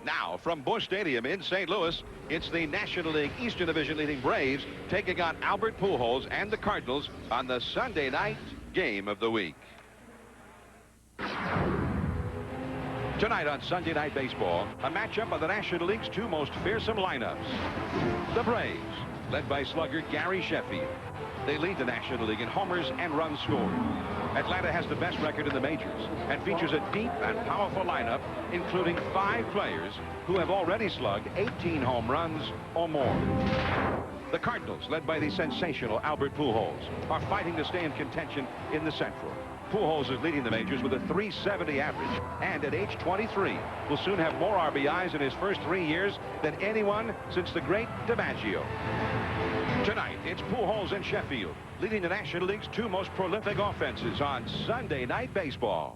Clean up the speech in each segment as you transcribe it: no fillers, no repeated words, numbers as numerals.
Now, from Busch Stadium in St. Louis, it's the National League Eastern Division leading Braves taking on Albert Pujols and the Cardinals on the Sunday night game of the week. Tonight on Sunday Night Baseball, a matchup of the National League's two most fearsome lineups. The Braves, led by slugger Gary Sheffield. They lead the National League in homers and runs scored. Atlanta has the best record in the majors and features a deep and powerful lineup, including 5 players who have already slugged 18 home runs or more. The Cardinals, led by the sensational Albert Pujols, are fighting to stay in contention in the Central. Pujols is leading the majors with a .370 average, and at age 23 will soon have more RBIs in his first 3 years than anyone since the great DiMaggio. Tonight, it's Pujols and Sheffield leading the National League's 2 most prolific offenses on Sunday Night Baseball.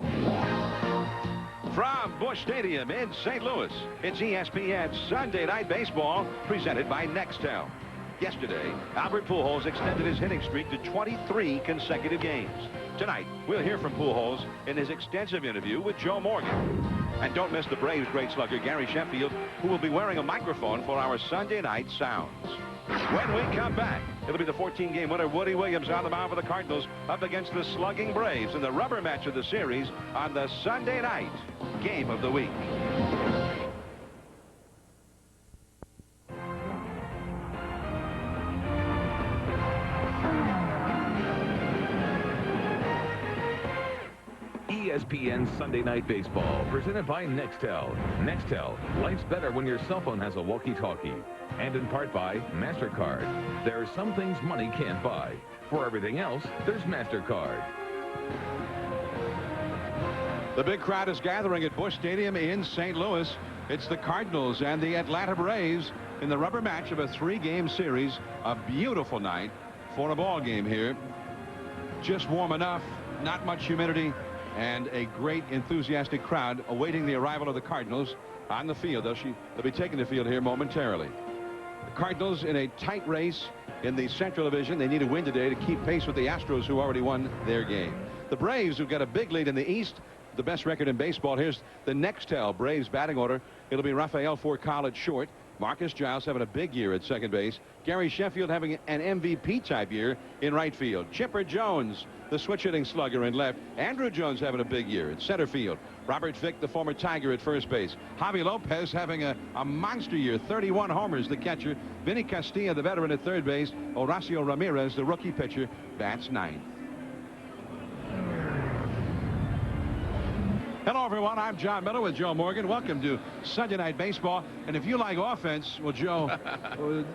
From Busch Stadium in St. Louis, it's ESPN Sunday Night Baseball presented by Nextel. Yesterday, Albert Pujols extended his hitting streak to 23 consecutive games. Tonight, we'll hear from Pujols in his extensive interview with Joe Morgan. And don't miss the Braves' great slugger, Gary Sheffield, who will be wearing a microphone for our Sunday night sounds. When we come back, it'll be the 14-game winner, Woody Williams, on the mound for the Cardinals up against the slugging Braves in the rubber match of the series on the Sunday night game of the week. ESPN Sunday Night Baseball, presented by Nextel. Nextel, life's better when your cell phone has a walkie-talkie. And in part by MasterCard. There are some things money can't buy. For everything else, there's MasterCard. The big crowd is gathering at Busch Stadium in St. Louis. It's the Cardinals and the Atlanta Braves in the rubber match of a 3-game series. A beautiful night for a ball game here. Just warm enough, not much humidity, and a great enthusiastic crowd awaiting the arrival of the Cardinals on the field. They'll be taking the field here momentarily. The Cardinals in a tight race in the Central Division. They need a win today to keep pace with the Astros, who already won their game. The Braves, who've got a big lead in the East, the best record in baseball. Here's the Nextel Braves batting order. It'll be Rafael Furcal at short. Marcus Giles having a big year at second base. Gary Sheffield having an MVP type year in right field. Chipper Jones, the switch hitting slugger, in left. Andrew Jones having a big year at center field. Robert Fick, the former Tiger, at first base. Javi Lopez having a monster year, 31 homers, the catcher. Vinny Castilla, the veteran, at third base. Horacio Ramirez, the rookie pitcher, bats ninth. Hello, everyone. I'm John Miller with Joe Morgan. Welcome to Sunday Night Baseball. And if you like offense, well, Joe,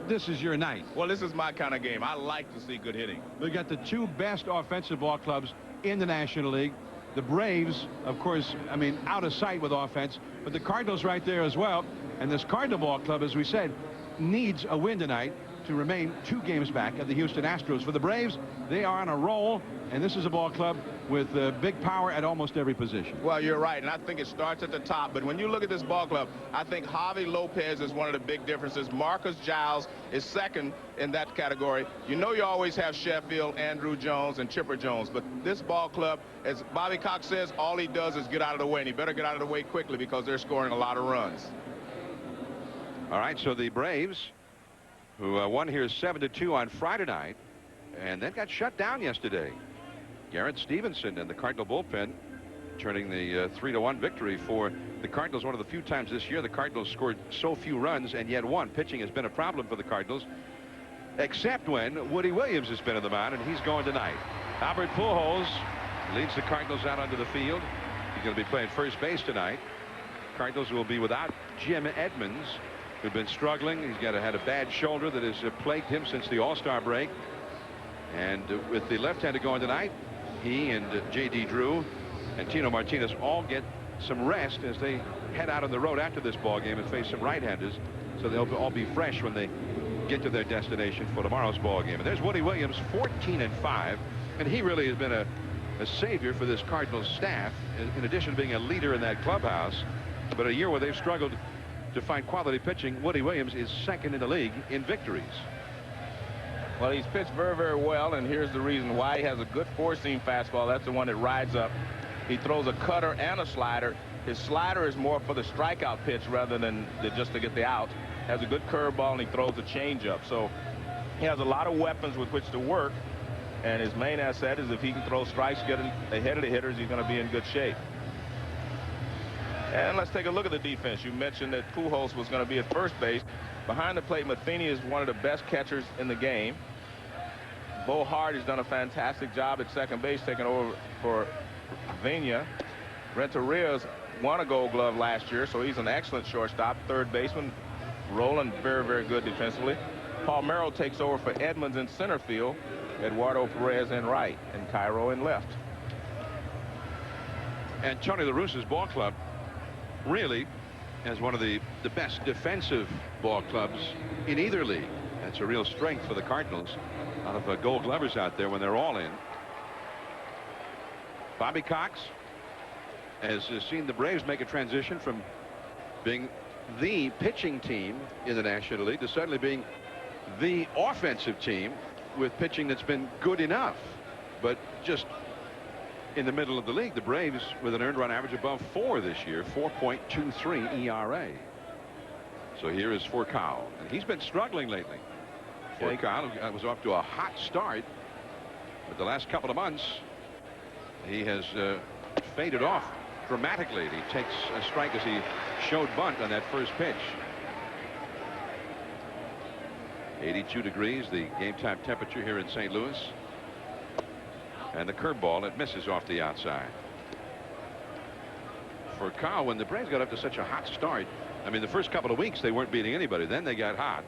this is your night. Well, this is my kind of game. I like to see good hitting. We got the 2 best offensive ball clubs in the National League. The Braves, of course, I mean, out of sight with offense, but the Cardinals right there as well. And this Cardinal ball club, as we said, needs a win tonight to remain 2 games back of the Houston Astros. For the Braves, they are on a roll, and this is a ball club with big power at almost every position. Well, you're right, and I think it starts at the top. But when you look at this ball club, I think Javi Lopez is one of the big differences. Marcus Giles is second in that category. You know you always have Sheffield, Andrew Jones, and Chipper Jones. But this ball club, as Bobby Cox says, all he does is get out of the way, and he better get out of the way quickly because they're scoring a lot of runs. All right, so the Braves, who won here 7-2 on Friday night, and then got shut down yesterday. Garrett Stevenson and the Cardinal bullpen turning the 3-1 victory for the Cardinals. One of the few times this year the Cardinals scored so few runs and yet won. Pitching has been a problem for the Cardinals, except when Woody Williams has been on the mound, and he's going tonight. Albert Pujols leads the Cardinals out onto the field. He's going to be playing first base tonight. Cardinals will be without Jim Edmonds, who's been struggling. He's had a bad shoulder that has plagued him since the All-Star break. And with the left-hander going tonight, he and J.D. Drew and Tino Martinez all get some rest as they head out on the road after this ball game and face some right-handers. So they'll all be fresh when they get to their destination for tomorrow's ball game. And there's Woody Williams, 14-5, and he really has been a savior for this Cardinals staff, in addition to being a leader in that clubhouse. But a year where they've struggled to find quality pitching, Woody Williams is second in the league in victories. Well, he's pitched very, very well, and here's the reason why. He has a good four-seam fastball. That's the one that rides up. He throws a cutter and a slider. His slider is more for the strikeout pitch rather than just to get the out. Has a good curveball, and he throws a changeup. So he has a lot of weapons with which to work. And his main asset is if he can throw strikes, get ahead of the hitters, he's going to be in good shape. And let's take a look at the defense. You mentioned that Pujols was going to be at first base. Behind the plate, Matheny is one of the best catchers in the game. Bo Hart has done a fantastic job at second base, taking over for Vina. Renteria's won a Gold Glove last year, so he's an excellent shortstop. Third baseman, rolling very, very good defensively. Palmeiro takes over for Edmonds in center field. Eduardo Perez in right, and Cairo in left. And Tony La Russa's ball club really has one of the best defensive ball clubs in either league. That's a real strength for the Cardinals. A lot of Gold Glovers out there when they're all in. Bobby Cox has seen the Braves make a transition from being the pitching team in the National League to suddenly being the offensive team with pitching that's been good enough, but just in the middle of the league. The Braves with an earned run average above 4 this year, 4.23 ERA. So here is Furcal, and he's been struggling lately. Furcal was off to a hot start, but the last couple of months he has faded off dramatically. He takes a strike as he showed bunt on that first pitch. 82 degrees, the game time temperature here in St. Louis. And the curveball, it misses off the outside. For Kyle, when the Braves got up to such a hot start, I mean, the first couple of weeks they weren't beating anybody. Then they got hot,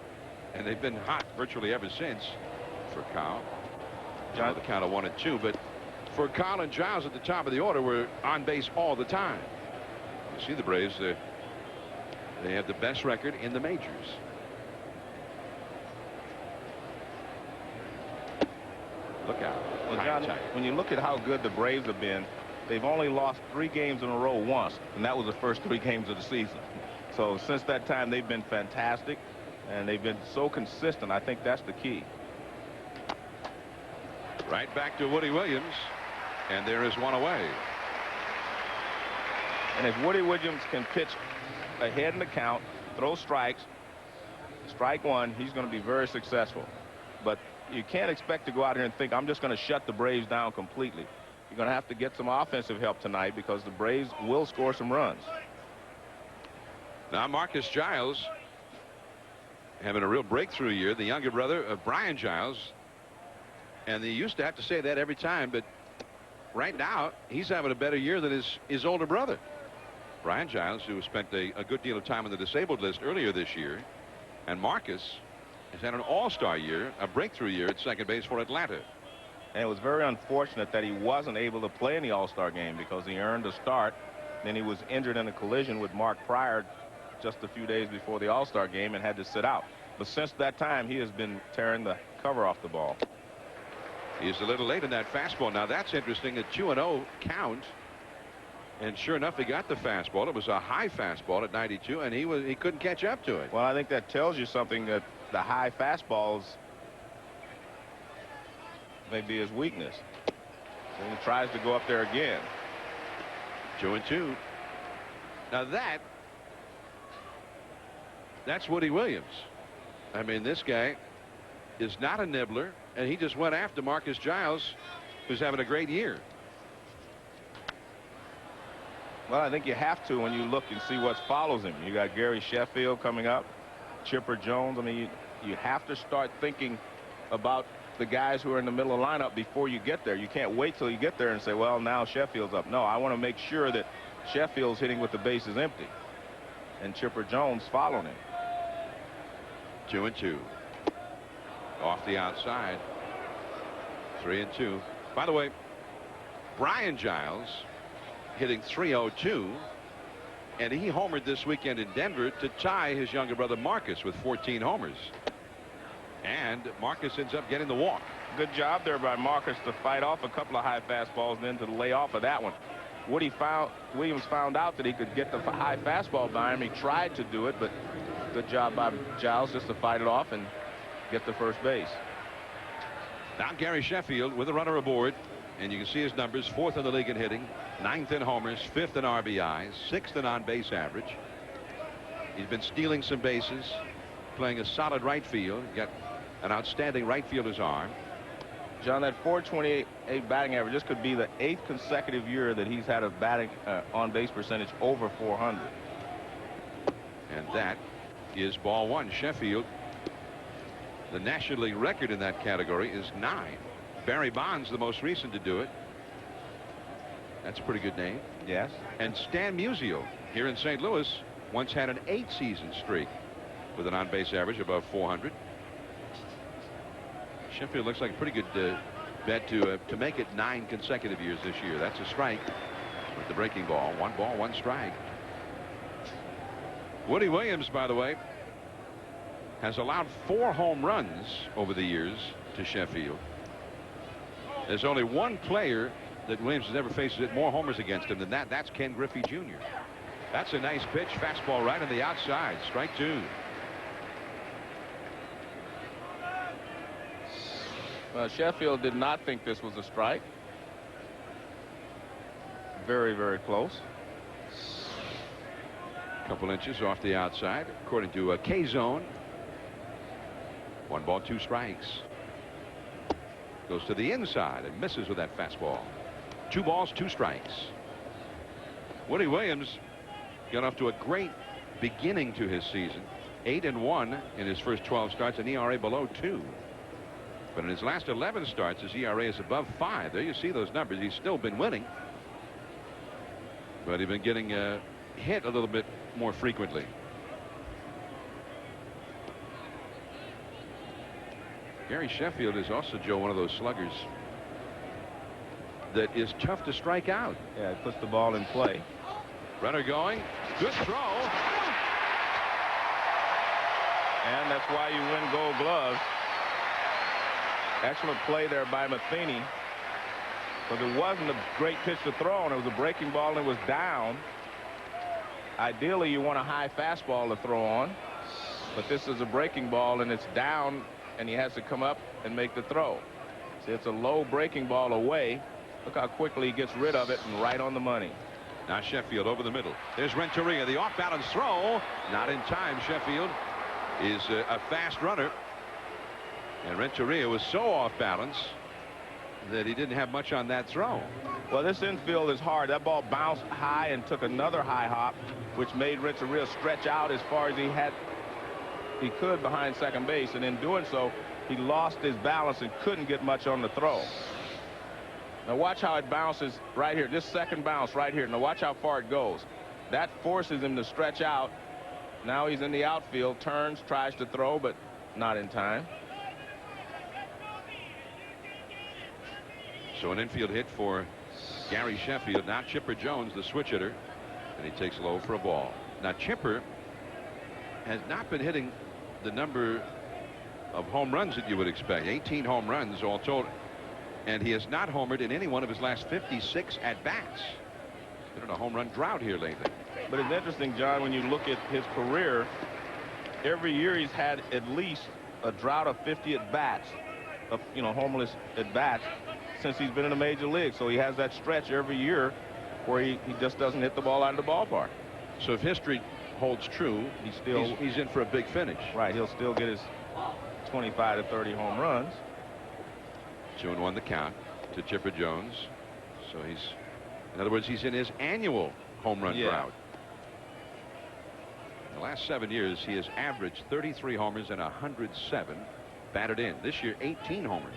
and they've been hot virtually ever since. For Kyle, the count of 1-2, but for Kyle and Giles at the top of the order were on base all the time. You see the Braves, they have the best record in the majors. Look out. Well, John, when you look at how good the Braves have been, they've only lost 3 games in a row once, and that was the first 3 games of the season. So since that time, they've been fantastic, and they've been so consistent. I think that's the key. Right back to Woody Williams, and there is one away. And if Woody Williams can pitch ahead in the count, throw strikes, strike one, he's going to be very successful. But you can't expect to go out here and think, I'm just going to shut the Braves down completely. You're going to have to get some offensive help tonight because the Braves will score some runs. Now Marcus Giles having a real breakthrough year, the younger brother of Brian Giles. And they used to have to say that every time, but right now he's having a better year than his older brother. Brian Giles, who spent a good deal of time on the disabled list earlier this year, and Marcus has had an all-star year, a breakthrough year at second base for Atlanta. And it was very unfortunate that he wasn't able to play in the All-Star game because he earned a start. Then he was injured in a collision with Mark Pryor just a few days before the All-Star game and had to sit out. But since that time, he has been tearing the cover off the ball. He's a little late in that fastball. Now that's interesting, a 2-0 count. And sure enough, he got the fastball. It was a high fastball at 92, and he couldn't catch up to it. Well, I think that tells you something, that the high fastballs may be his weakness. And he tries to go up there again. 2-2. Now that's Woody Williams. I mean, this guy is not a nibbler, and he just went after Marcus Giles, who's having a great year. Well, I think you have to when you look and see what follows him. You got Gary Sheffield coming up, Chipper Jones. I mean, you have to start thinking about the guys who are in the middle of the lineup before you get there. You can't wait till you get there and say, well, now Sheffield's up. No, I want to make sure that Sheffield's hitting with the bases empty, and Chipper Jones following him. 2-2. Off the outside. 3-2. By the way, Brian Giles hitting .302, and he homered this weekend in Denver to tie his younger brother Marcus with 14 homers. And Marcus ends up getting the walk. Good job there by Marcus to fight off a couple of high fastballs and then to lay off of that one. Williams found out that he could get the high fastball by him. He tried to do it, but good job by Giles just to fight it off and get to first base. Now Gary Sheffield with a runner aboard, And you can see his numbers: 4th in the league in hitting, 9th in homers, 5th in RBIs, 6th in on-base average. He's been stealing some bases, playing a solid right field. Got an outstanding right fielder's arm. John, that .428 batting average, this could be the 8th consecutive year that he's had a batting on-base percentage over 400. And that is ball one. Sheffield, the National League record in that category is 9. Barry Bonds, the most recent to do it. That's a pretty good name. Yes. And Stan Musial here in St. Louis once had an 8-season streak with an on-base average above 400. Sheffield looks like a pretty good bet to make it 9 consecutive years this year. That's a strike with the breaking ball. 1 ball, 1 strike. Woody Williams, by the way, has allowed 4 home runs over the years to Sheffield. There's only one player that Williams has ever faced that more homers against him than that. That's Ken Griffey Jr. That's a nice pitch. Fastball right on the outside. Strike 2. Sheffield did not think this was a strike. Very, very close. A couple inches off the outside, according to K-Zone. 1 ball, 2 strikes. Goes to the inside and misses with that fastball. 2 balls, 2 strikes. Woody Williams got off to a great beginning to his season. 8-1 in his first 12 starts, an ERA below 2. But in his last 11 starts, his ERA is above 5. There you see those numbers. He's still been winning, but he's been getting hit a little bit more frequently. Gary Sheffield is also, Joe, one of those sluggers that is tough to strike out. Yeah, it puts the ball in play. Runner going. Good throw. And that's why you win Gold Gloves. Excellent play there by Matheny. But it wasn't a great pitch to throw, and it was a breaking ball and it was down. Ideally, you want a high fastball to throw on. But this is a breaking ball and it's down, and he has to come up and make the throw. See, it's a low breaking ball away. Look how quickly he gets rid of it, and right on the money. Now Sheffield over the middle. There's Renteria, the off-balance throw. Not in time. Sheffield is a fast runner. And Renteria was so off balance that he didn't have much on that throw. Well, this infield is hard. That ball bounced high and took another high hop, which made Renteria stretch out as far as he could behind second base. And in doing so, he lost his balance and couldn't get much on the throw. Now watch how it bounces right here. This second bounce right here. Now watch how far it goes. That forces him to stretch out. Now he's in the outfield, turns, tries to throw, but not in time. So an infield hit for Gary Sheffield. Now Chipper Jones, the switch hitter, and he takes low for a ball. Now Chipper has not been hitting the number of home runs that you would expect. 18 home runs all told, and he has not homered in any one of his last 56 at-bats. Been in a home run drought here lately. But it's interesting, John, when you look at his career, every year he's had at least a drought of 50 at-bats, of homerless at-bats, since he's been in the major league. So he has that stretch every year where he just doesn't hit the ball out of the ballpark. So if history holds true, he's in for a big finish. Right, he'll still get his 25 to 30 home runs. 2-1 the count to Chipper Jones. So in other words, he's in his annual home run drought. In the last 7 years, he has averaged 33 homers and 107 batted in. This year, 18 homers.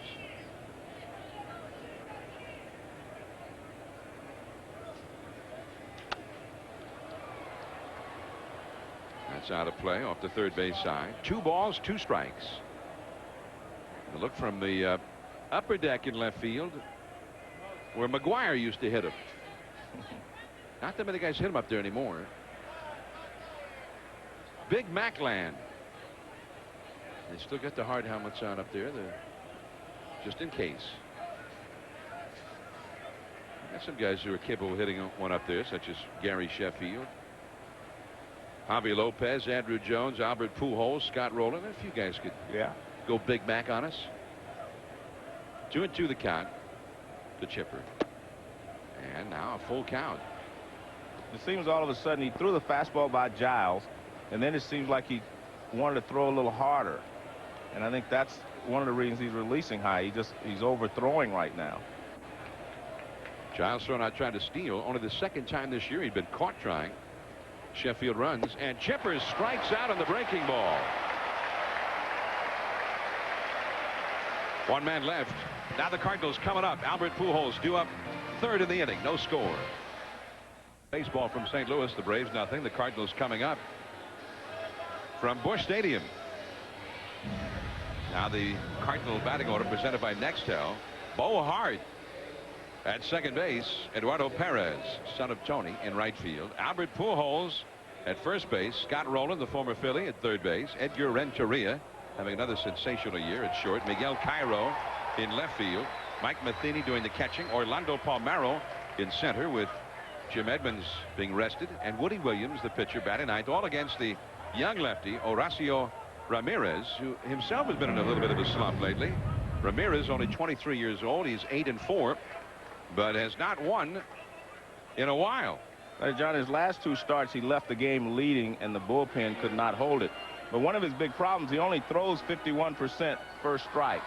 That's out of play off the third base side. 2 balls, 2 strikes. A look from the upper deck in left field, where McGuire used to hit him. Not that many guys hit him up there anymore. Big Mac land. They still got the hard helmets on up there, just in case. Got some guys who are capable of hitting one up there, such as Gary Sheffield, Javi Lopez, Andrew Jones, Albert Pujols, Scott Rowland. A few guys could go Big Mac on us. 2-2 the count. the chipper. And now a full count. It seems all of a sudden he threw the fastball by Giles, and then it seems like he wanted to throw a little harder. And I think that's one of the reasons he's releasing high. He's overthrowing right now. Giles thrown out trying to steal. Only the second time this year he'd been caught trying. Sheffield runs, and Chippers strikes out on the breaking ball. One man left. Now the Cardinals coming up. Albert Pujols due up third in the inning. No score. Baseball from St. Louis. The Braves nothing. The Cardinals coming up from Busch Stadium. Now the Cardinal batting order presented by Nextel. Bo Hart at second base. Eduardo Perez, son of Tony, in right field. Albert Pujols at first base. Scott Rowland, the former Philly, at third base. Edgar Renteria having another sensational year at short. Miguel Cairo in left field. Mike Matheny doing the catching. Orlando Palmeiro in center, with Jim Edmonds being rested, and Woody Williams, the pitcher, batting ninth, all against the young lefty Horacio Ramirez, who himself has been in a little bit of a slump lately. Ramirez, only 23 years old. He's 8-4, but has not won in a while. John, his last two starts, he left the game leading, and the bullpen could not hold it. But one of his big problems, he only throws 51% first strikes.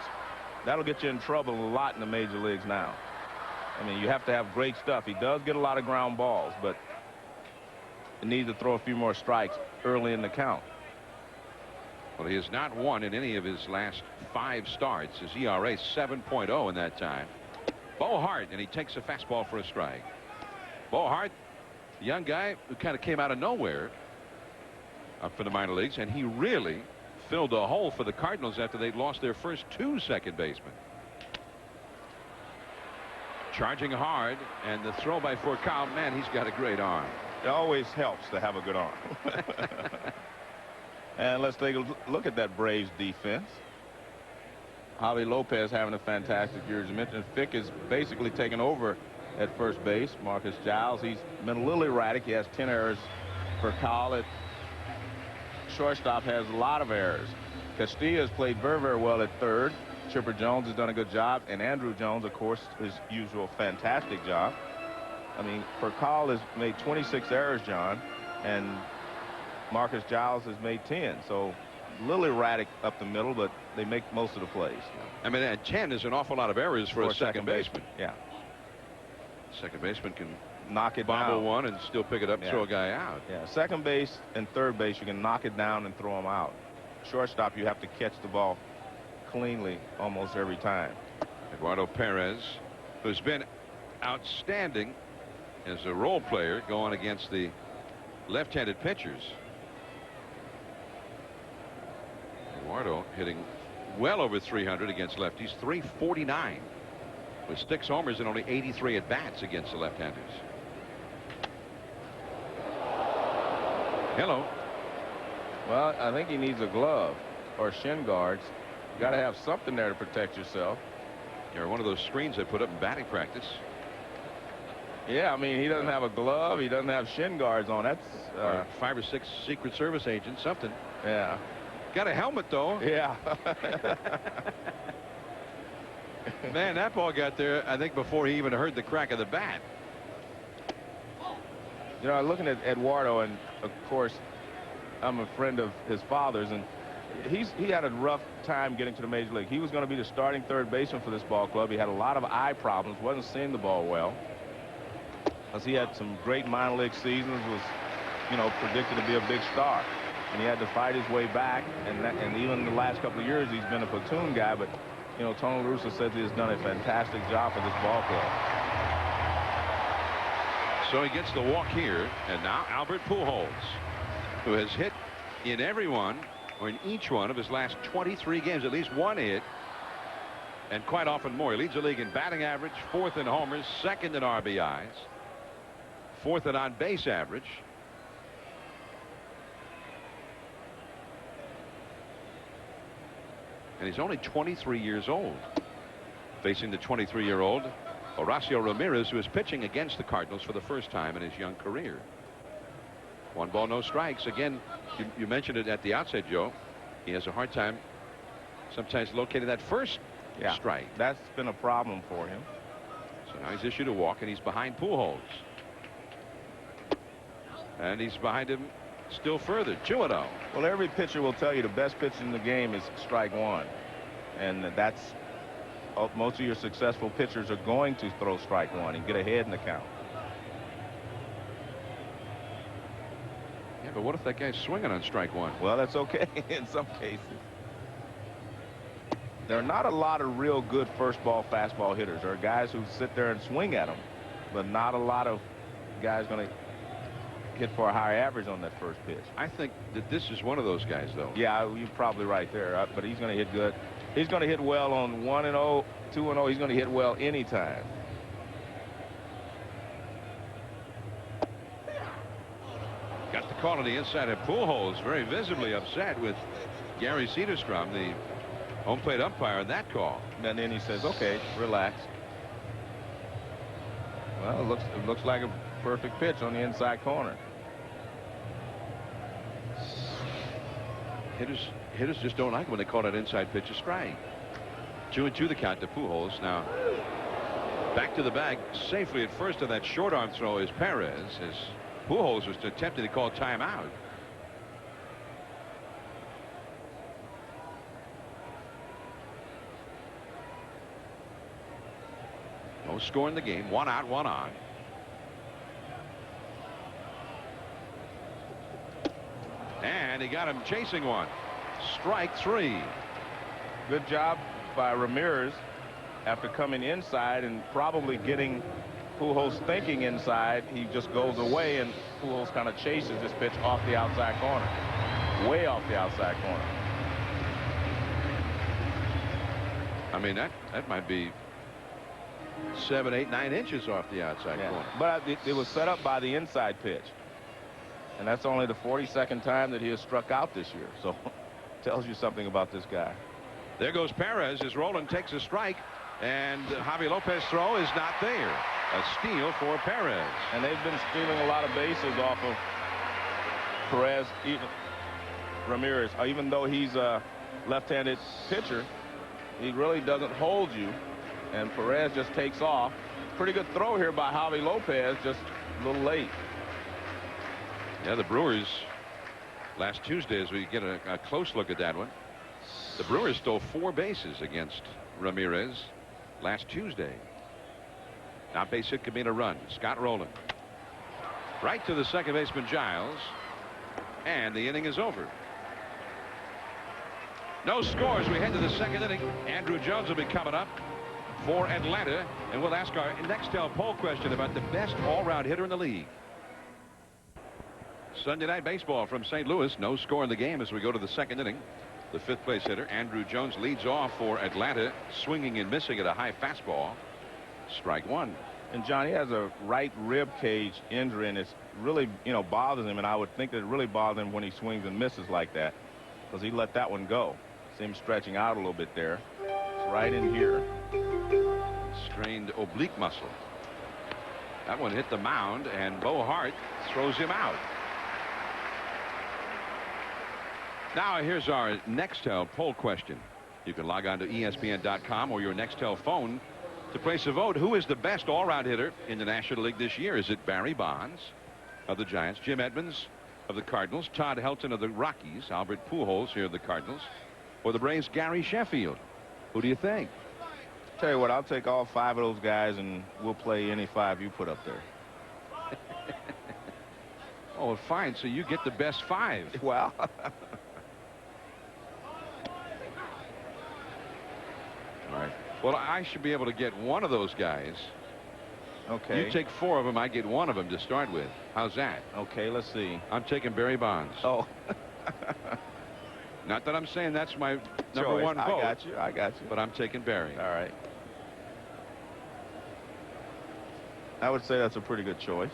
That'll get you in trouble a lot in the major leagues now. I mean, you have to have great stuff. He does get a lot of ground balls, but he needs to throw a few more strikes early in the count. Well, he has not won in any of his last 5 starts. His ERA 7.0 in that time. Bo Hart, and he takes a fastball for a strike. Bo Hart, the young guy who kind of came out of nowhere up for the minor leagues, and he really filled a hole for the Cardinals after they'd lost their first 2 second basemen. Charging hard, and the throw by Furcal. Man, he's got a great arm. It always helps to have a good arm. And let's take a look at that Braves defense. Javi Lopez having a fantastic year. As you mentioned, Fick is basically taken over at first base. Marcus Giles, he's been a little erratic. He has 10 errors. Furcal at shortstop has a lot of errors. Castillo has played very, very well at third. Chipper Jones has done a good job, and Andrew Jones, of course, his usual fantastic job. I mean, Furcal has made 26 errors, John, and Marcus Giles has made 10. So a little erratic up the middle, but they make most of the plays. I mean, and 10 is an awful lot of errors for a second baseman. Yeah. Second baseman can knock it bobble down. one and still pick it up and throw a guy out. Yeah, second base and third base, you can knock it down and throw them out. Shortstop, you have to catch the ball cleanly almost every time. Eduardo Perez, who's been outstanding as a role player going against the left-handed pitchers. Eduardo hitting well over 300 against lefties, 349 with 6 homers and only 83 at bats against the left-handers. Hello. Well, I think he needs a glove or shin guards. You got to have something there to protect yourself. Or one of those screens they put up in batting practice. Yeah, I mean, he doesn't have a glove. He doesn't have shin guards on. That's 5 or 6 Secret Service agents, something. Yeah. Got a helmet, though. Yeah. Man, that ball got there, I think, before he even heard the crack of the bat. You know, looking at Eduardo, and of course, I'm a friend of his father's, and he had a rough time getting to the major league. He was going to be the starting third baseman for this ball club. He had a lot of eye problems, wasn't seeing the ball well. As he had some great minor league seasons, was, you know, predicted to be a big star. And he had to fight his way back, and even in the last couple of years, he's been a platoon guy, but, you know, Tony La Russa says he has done a fantastic job for this ball club. So he gets the walk here, and now Albert Pujols, who has hit in every one, or in each one of his last 23 games, at least one hit, and quite often more. He leads the league in batting average, 4th in homers, 2nd in RBIs, 4th in on-base average. And he's only 23 years old. Facing the 23-year-old Horacio Ramirez, who is pitching against the Cardinals for the first time in his young career. 1 ball, no strikes. Again, you mentioned it at the outset, Joe. He has a hard time sometimes locating that first strike. That's been a problem for him. So So now he's issued a walk, and he's behind Pujols. And he's behind him still further. 2-0. Well, every pitcher will tell you the best pitch in the game is strike one. And that's most of your successful pitchers are going to throw strike one and get ahead in the count. Yeah, but what if that guy's swinging on strike one? Well, that's okay in some cases. There are not a lot of real good first ball fastball hitters. There are guys who sit there and swing at them, but not a lot of guys going to hit for a higher average on that first pitch. I think that this is one of those guys, though. Yeah, you're probably right there, but he's going to hit good. He's going to hit well on 1-0, 2-0. He's going to hit well anytime. Got the call on the inside of Pujols, very visibly upset with Gary Cederstrom, the home plate umpire, on that call. And then he says, okay, relax. Well, it looks like a perfect pitch on the inside corner. Hitters just don't like when they call that inside pitch a strike. 2-2 the count to Pujols. Now back to the bag safely at first on that short arm throw is Perez, as Pujols was attempting to call timeout. No score in the game. 1 out, 1 on. And he got him chasing one. Strike 3. Good job by Ramirez after coming inside and probably getting Pujols thinking inside. He just goes away, and Pujols kind of chases this pitch off the outside corner. Way off the outside corner. I mean, that might be 7, 8, 9 inches off the outside corner. But it was set up by the inside pitch. And that's only the 42nd time that he has struck out this year. So tells you something about this guy. There goes Perez as Roland takes a strike, and Javi Lopez's throw is not there. A steal for Perez. And they've been stealing a lot of bases off of Perez, Ramirez. Even though he's a left-handed pitcher, he really doesn't hold you. And Perez just takes off. Pretty good throw here by Javi Lopez, just a little late. Yeah, the Brewers last Tuesday, as we get a close look at that one, the Brewers stole 4 bases against Ramirez last Tuesday. Now base hit could mean a run. Scott Rowland right to the second baseman Giles, and the inning is over. No scores. We head to the second inning. Andrew Jones will be coming up for Atlanta, and we'll ask our Nextel poll question about the best all-round hitter in the league. Sunday Night Baseball from St. Louis. No score in the game as we go to the second inning. The 5th place hitter Andrew Jones leads off for Atlanta, swinging and missing at a high fastball. Strike 1. And John, he has a right rib cage injury, and it's really, bothers him. And I would think that it really bothers him when he swings and misses like that, because he let that one go. See him stretching out a little bit there. It's right in here. Strained oblique muscle. That one hit the mound, and Bo Hart throws him out. Now here's our Nextel poll question. You can log on to ESPN.com or your Nextel phone to place a vote. Who is the best all-round hitter in the National League this year? Is it Barry Bonds of the Giants, Jim Edmonds of the Cardinals, Todd Helton of the Rockies, Albert Pujols here of the Cardinals, or the Braves' Gary Sheffield? Who do you think? Tell you what, I'll take all 5 of those guys, and we'll play any 5 you put up there. Oh, well, fine. So you get the best 5. Well. All right. Well, I should be able to get one of those guys. Okay. You take 4 of them. I get 1 of them to start with. How's that? Okay, let's see. I'm taking Barry Bonds. Oh. Not that I'm saying that's my number 1 vote. I got you. But I'm taking Barry. All right. I would say that's a pretty good choice.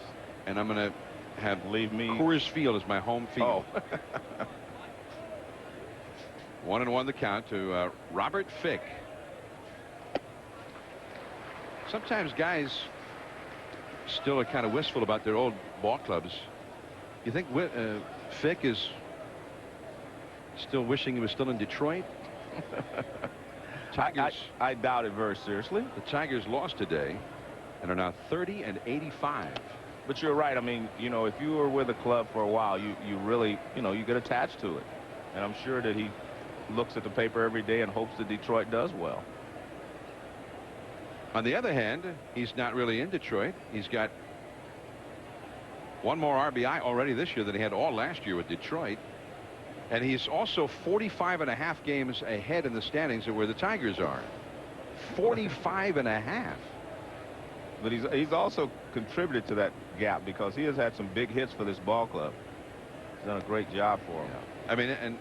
And I'm going to have me Coors Field as my home field. Oh. 1-1 the count to Robert Fick. Sometimes guys still are kind of wistful about their old ball clubs. You think Fick is still wishing he was still in Detroit? I doubt it very seriously. The Tigers lost today. and are now 30 and 85. But you're right. I mean, you know, if you were with a club for a while, you really, you know, you get attached to it. And I'm sure that he looks at the paper every day and hopes that Detroit does well. On the other hand, he's not really in Detroit. He's got one more RBI already this year than he had all last year with Detroit. And he's also 45.5 games ahead in the standings of where the Tigers are. 45.5. But he's also contributed to that gap because he has had some big hits for this ball club. He's done a great job for him. Yeah. I mean, and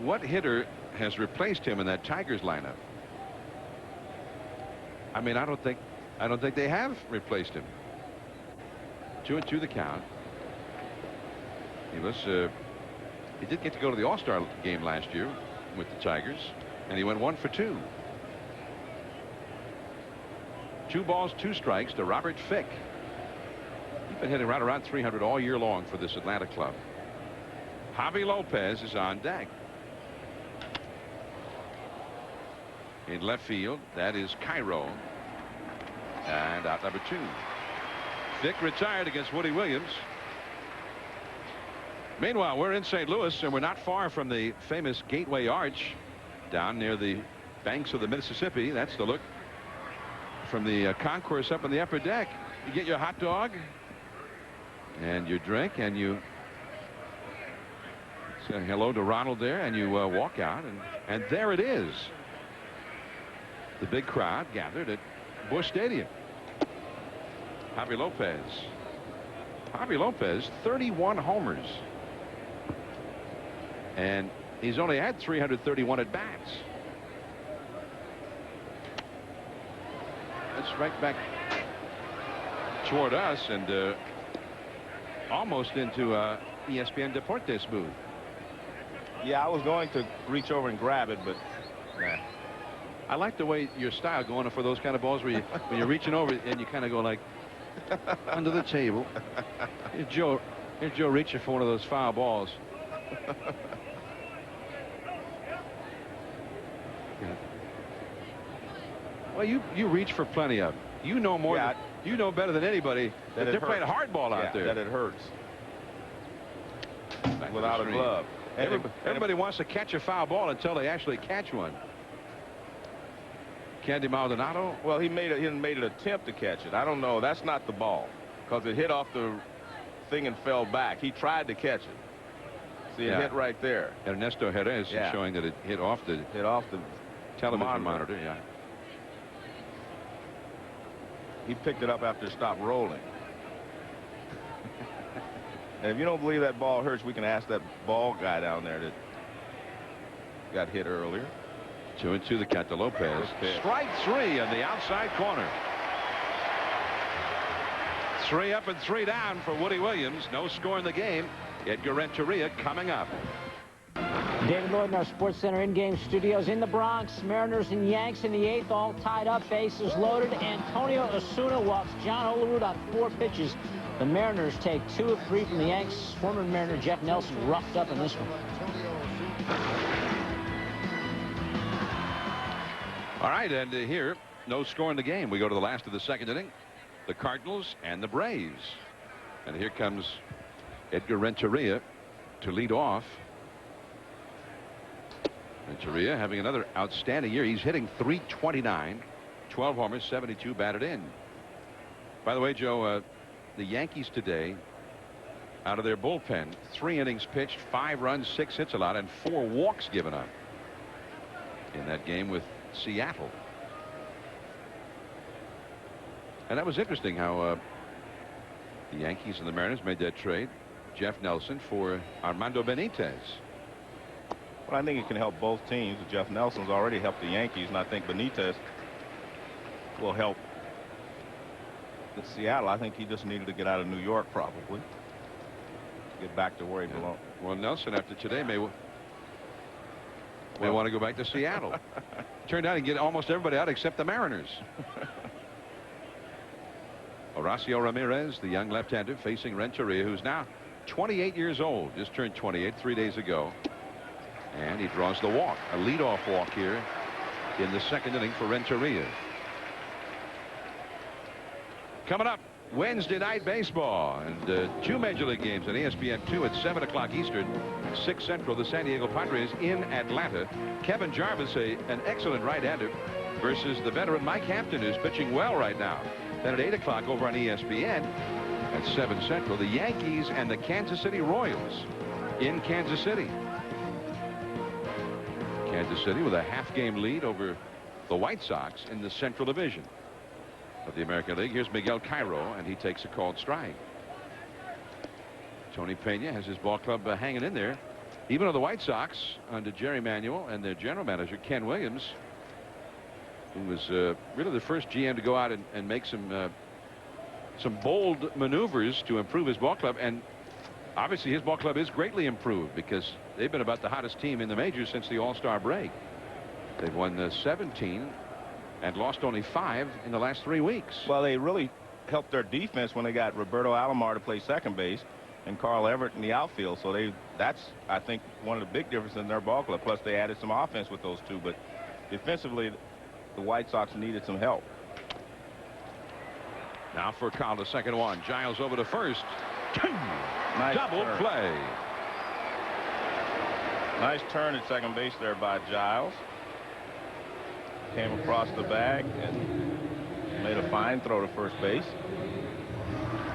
what hitter has replaced him in that Tigers lineup? I mean, I don't think they have replaced him. 2-2 the count. He did get to go to the All-Star game last year with the Tigers, and he went 1 for 2. 2 balls, 2 strikes to Robert Fick. He's been hitting right around 300 all year long for this Atlanta club. Javi Lopez is on deck. In left field, that is Cairo. And out number 2. Fick retired against Woody Williams. Meanwhile, we're in St. Louis, and we're not far from the famous Gateway Arch down near the banks of the Mississippi. That's the look from the concourse up on the upper deck. You get your hot dog and your drink, and you say hello to Ronald there, and you walk out, and there it is. The big crowd gathered at Busch Stadium. Javi Lopez. Javi Lopez, 31 homers. And he's only had 331 at bats. That's right back toward us and almost into ESPN Deportes booth. Yeah, I was going to reach over and grab it, but nah. I like the way your style going for those kind of balls where you when you're reaching over and you kind of go like under the table. Here's Joe reaching for one of those foul balls. Well, you reach for plenty of. You know more. Yeah, you know better than anybody that they're playing hardball out there. That it hurts. Without a glove. Everybody wants to catch a foul ball until they actually catch one. Candy Maldonado. Well, he made an attempt to catch it. I don't know. That's not the ball because it hit off the thing and fell back. He tried to catch it. See, it hit right there. Ernesto Jerez showing that it hit off the television monitor. Yeah. He picked it up after it stopped rolling. And if you don't believe that ball hurts, we can ask that ball guy down there that got hit earlier. 2-2 the count to Lopez. Strike 3 on the outside corner. 3 up and 3 down for Woody Williams. No score in the game. Edgar Renteria coming up. David Lloyd in our Sports Center in-game studios in the Bronx. Mariners and Yanks in the 8th, all tied up, bases loaded. Antonio Osuna walks John Olerud on 4 pitches. The Mariners take 2 of 3 from the Yanks. Former Mariner Jeff Nelson roughed up in this one. All right, and here, no score in the game. We go to the last of the 2nd inning. The Cardinals and the Braves. And here comes Edgar Renteria to lead off. Renteria having another outstanding year. He's hitting .329, 12 homers, 72 batted in. By the way, Joe, the Yankees today, out of their bullpen, 3 innings pitched, 5 runs, 6 hits allowed, and 4 walks given up in that game with Seattle. And that was interesting how the Yankees and the Mariners made that trade. Jeff Nelson for Armando Benitez. Well, I think it can help both teams. Jeff Nelson's already helped the Yankees, and I think Benitez will help the Seattle. I think he just needed to get out of New York, probably. Get back to where he belongs. Well, Nelson, after today, may want to go back to Seattle. Turned out he can get almost everybody out except the Mariners. Horacio Ramirez, the young left-hander, facing Renteria, who's now 28 years old. Just turned 28 3 days ago. And he draws the walk, a leadoff walk here in the 2nd inning for Renteria. Coming up, Wednesday night baseball, and 2 Major League games on ESPN2 at 7 o'clock Eastern, 6 Central. The San Diego Padres in Atlanta. Kevin Jarvis, an excellent right-hander, versus the veteran Mike Hampton, who's pitching well right now. Then at 8 o'clock over on ESPN at 7 Central, the Yankees and the Kansas City Royals in Kansas City. Kansas City with a half-game lead over the White Sox in the Central Division of the American League. Here's Miguel Cairo, and he takes a called strike. Tony Pena has his ball club hanging in there. Even though the White Sox, under Jerry Manuel and their general manager, Ken Williams, who was really the first GM to go out and make some bold maneuvers to improve his ball club. And obviously his ball club is greatly improved because they've been about the hottest team in the majors since the All-Star break. They've won 17 and lost only 5 in the last 3 weeks. Well, they really helped their defense when they got Roberto Alomar to play second base and Carl Everett in the outfield. So that's, I think, one of the big differences in their ball club. Plus, they added some offense with those two. But defensively, the White Sox needed some help. Now for Kyle, the second one. Giles over to first. Nice double turn. play. Nice turn at second base there by Giles. Came across the bag and made a fine throw to first base.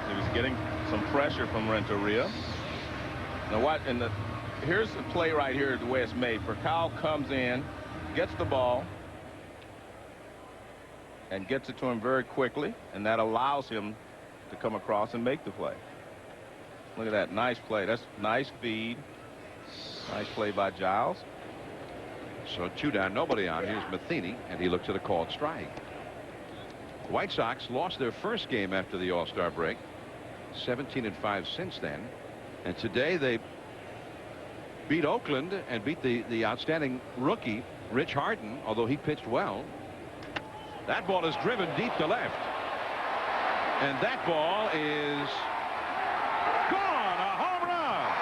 He was getting some pressure from Renteria. Now what? Here's the play right here, the way it's made. Kyle comes in, gets the ball, and gets it to him very quickly, and that allows him to come across and make the play. Look at that, nice play. That's nice feed. Nice play by Giles. So 2 down, nobody on. Here's Matheny, and he looks at a called strike. The White Sox lost their first game after the All-Star break. 17-5 since then. And today they beat Oakland and beat the outstanding rookie, Rich Harden, although he pitched well. That ball is driven deep to left. And that ball is gone. A home run.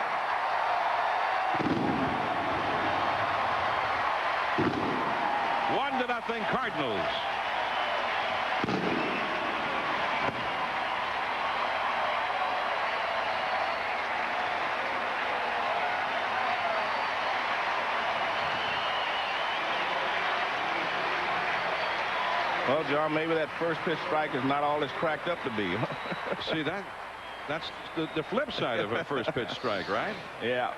1-0 Cardinals. Well, John, maybe that first pitch strike is not all it's cracked up to be. See, that's the flip side of a first pitch strike, right? Yeah.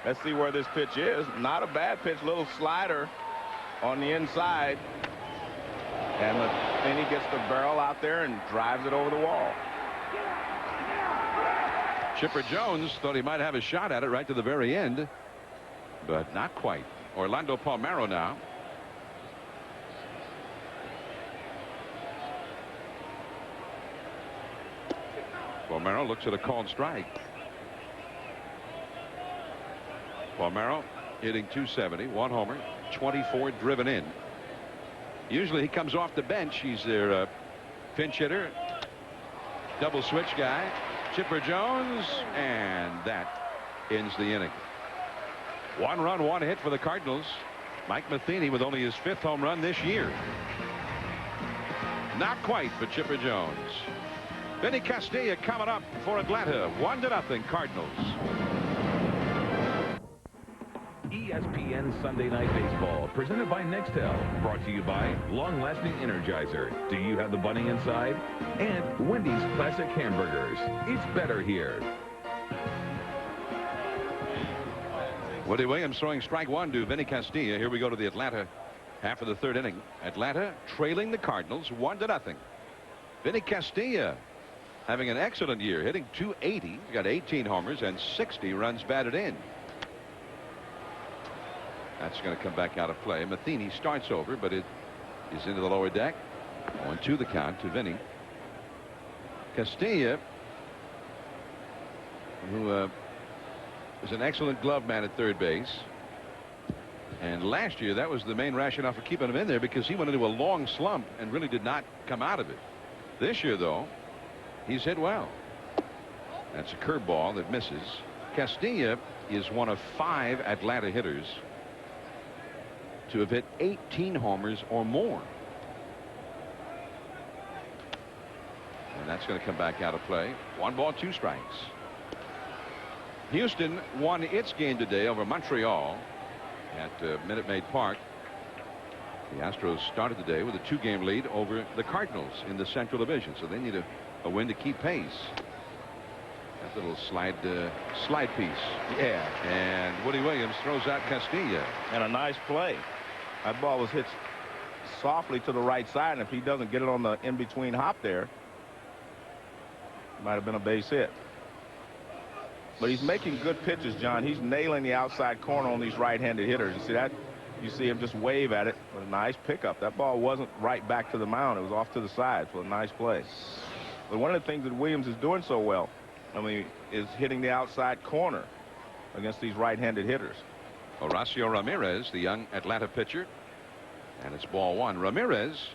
Let's see where this pitch is. Not a bad pitch, little slider on the inside. And then he gets the barrel out there and drives it over the wall. Chipper Jones thought he might have a shot at it right to the very end, but not quite. Orlando Palmeiro now. Palmeiro looks at a called strike. Palmeiro hitting .270, 1 homer, 24 driven in. Usually he comes off the bench. He's their pinch hitter, double switch guy. Chipper Jones, and that ends the inning. 1 run, 1 hit for the Cardinals. Mike Matheny with only his 5th home run this year. Not quite for Chipper Jones. Vinny Castilla coming up for Atlanta. 1-0 Cardinals. ESPN Sunday Night Baseball, presented by Nextel, brought to you by Long-Lasting Energizer. Do you have the bunny inside? And Wendy's Classic Hamburgers. It's better here. Woody Williams throwing strike 1 to Vinny Castilla. Here we go to the Atlanta half of the 3rd inning. Atlanta trailing the Cardinals 1-0. Vinny Castilla having an excellent year, hitting .280. He's got 18 homers and 60 runs batted in. That's going to come back out of play. Matheny starts over, but it is into the lower deck. 0-2 the count to Vinny. Castilla, who is an excellent glove man at third base. And last year, that was the main rationale for keeping him in there, because he went into a long slump and really did not come out of it. This year, though, he's hit well. That's a curveball that misses. Castilla is one of 5 Atlanta hitters to have hit 18 homers or more. And that's going to come back out of play. 1 ball, 2 strikes. Houston won its game today over Montreal at Minute Maid Park. The Astros started the day with a 2-game lead over the Cardinals in the Central Division, so they need a win to keep pace. That little slide piece. Yeah. And Woody Williams throws out Castilla. And a nice play. That ball was hit softly to the right side, and if he doesn't get it on the in-between hop there, might have been a base hit. But he's making good pitches, John. He's nailing the outside corner on these right-handed hitters. You see that? You see him just wave at it with a nice pickup. That ball wasn't right back to the mound. It was off to the side for a nice play. But one of the things that Williams is doing so well, I mean, is hitting the outside corner against these right-handed hitters. Horacio Ramirez, the young Atlanta pitcher. And it's ball 1. Ramirez,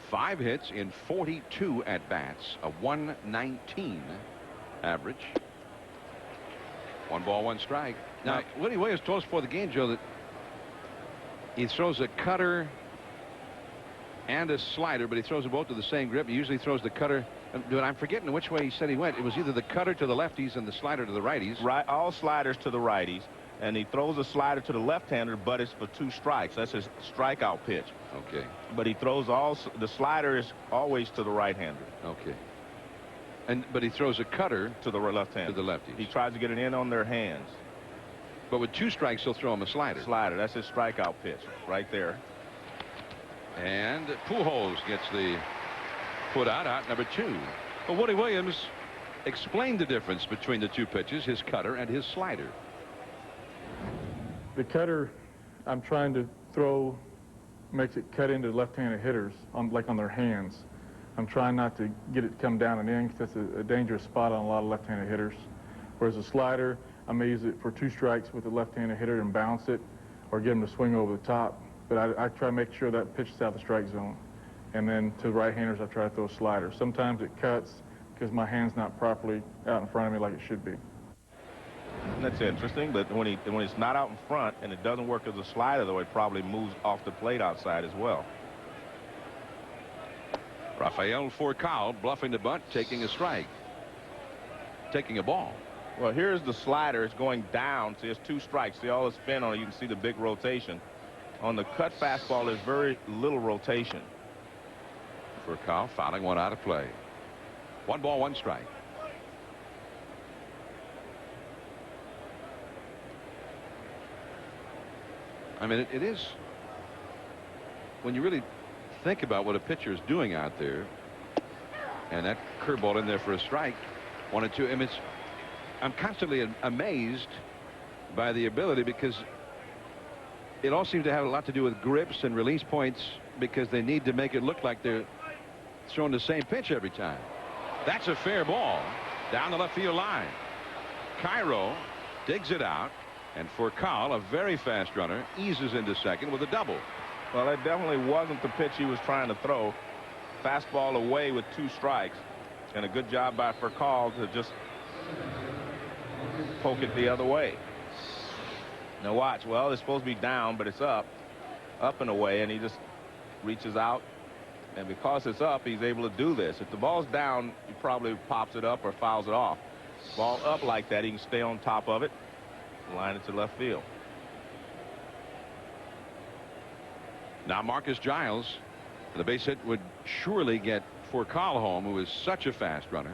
5 hits in 42 at-bats, a 119 average. 1 ball, 1 strike. Now, Woody Williams told us before the game, Joe, that he throws a cutter and a slider, but he throws them both to the same grip. He usually throws the cutter. I'm forgetting which way he said he went. It was either the cutter to the lefties and the slider to the righties. Right, all sliders to the righties, and he throws a slider to the left-hander, but it's for 2 strikes. That's his strikeout pitch. Okay. But he throws the slider is always to the right-hander. Okay. But he throws a cutter to the left-hander. To the lefties. He tries to get it in on their hands. But with 2 strikes, he'll throw him a slider. Slider. That's his strikeout pitch right there. And Pujols gets the put out number 2. But Woody Williams explained the difference between the 2 pitches, his cutter and his slider. The cutter, I'm trying to throw, makes it cut into left-handed hitters, like on their hands. I'm trying not to get it to come down and in, because that's a dangerous spot on a lot of left-handed hitters. Whereas a slider, I may use it for 2 strikes with a left-handed hitter and bounce it, or get him to swing over the top. But I try to make sure that pitches out the strike zone. And then to right-handers, I try to throw a slider. Sometimes it cuts because my hand's not properly out in front of me like it should be. That's interesting, but when it's not out in front and it doesn't work as a slider, though, it probably moves off the plate outside as well. Rafael Furcal bluffing the bunt, taking a strike. Taking a ball. Well, here's the slider. It's going down. See, it's 2 strikes. See all the spin on it. You can see the big rotation. On the cut fastball, there's very little rotation. Furcal fouling one out of play. 1 ball, 1 strike. I mean, it is, when you really think about what a pitcher is doing out there, and that curveball in there for a strike, 1 and 2. I mean, I'm constantly amazed by the ability, because it all seems to have a lot to do with grips and release points, because they need to make it look like they're throwing the same pitch every time. That's a fair ball down the left field line. Cairo digs it out, and Furcal, a very fast runner, eases into second with a double. Well, that definitely wasn't the pitch he was trying to throw. Fastball away with 2 strikes, and a good job by Furcal to just poke it the other way. Now watch. Well, it's supposed to be down, but it's up and away, and he just reaches out, and because it's up, he's able to do this. If the ball's down, he probably pops it up or fouls it off. Ball up like that, he can stay on top of it, line it to left field. Now Marcus Giles, the base hit would surely get Furcal home, who is such a fast runner.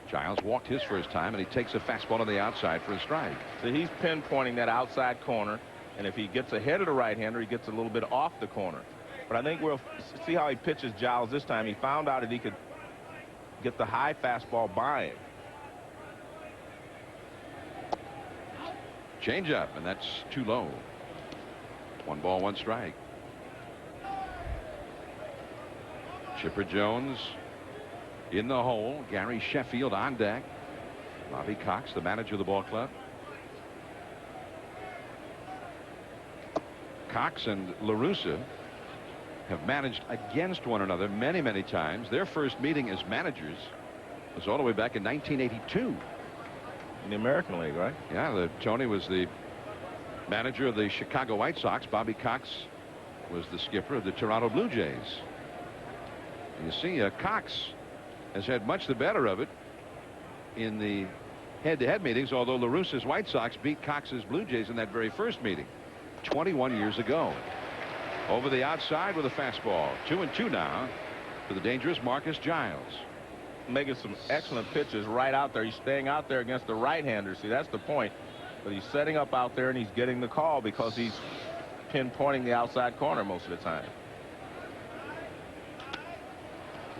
Giles walked his first time, and he takes a fastball on the outside for a strike. So he's pinpointing that outside corner, and if he gets ahead of the right-hander, he gets a little bit off the corner. But I think we'll see how he pitches Giles this time. He found out that he could get the high fastball by him. Change up, and that's too low. 1 ball, 1 strike. Chipper Jones in the hole. Gary Sheffield on deck. Bobby Cox, the manager of the ball club. Cox and La Russa have managed against one another many, many times. Their first meeting as managers was all the way back in 1982. In the American League, right? Yeah, Tony was the manager of the Chicago White Sox. Bobby Cox was the skipper of the Toronto Blue Jays. And you see Cox has had much the better of it in the head-to-head meetings, although La Russa's White Sox beat Cox's Blue Jays in that very first meeting 21 years ago. Over the outside with a fastball. 2-2 now for the dangerous Marcus Giles. Making some excellent pitches right out there. He's staying out there against the right-hander. See, that's the point. But he's setting up out there and he's getting the call because he's pinpointing the outside corner most of the time.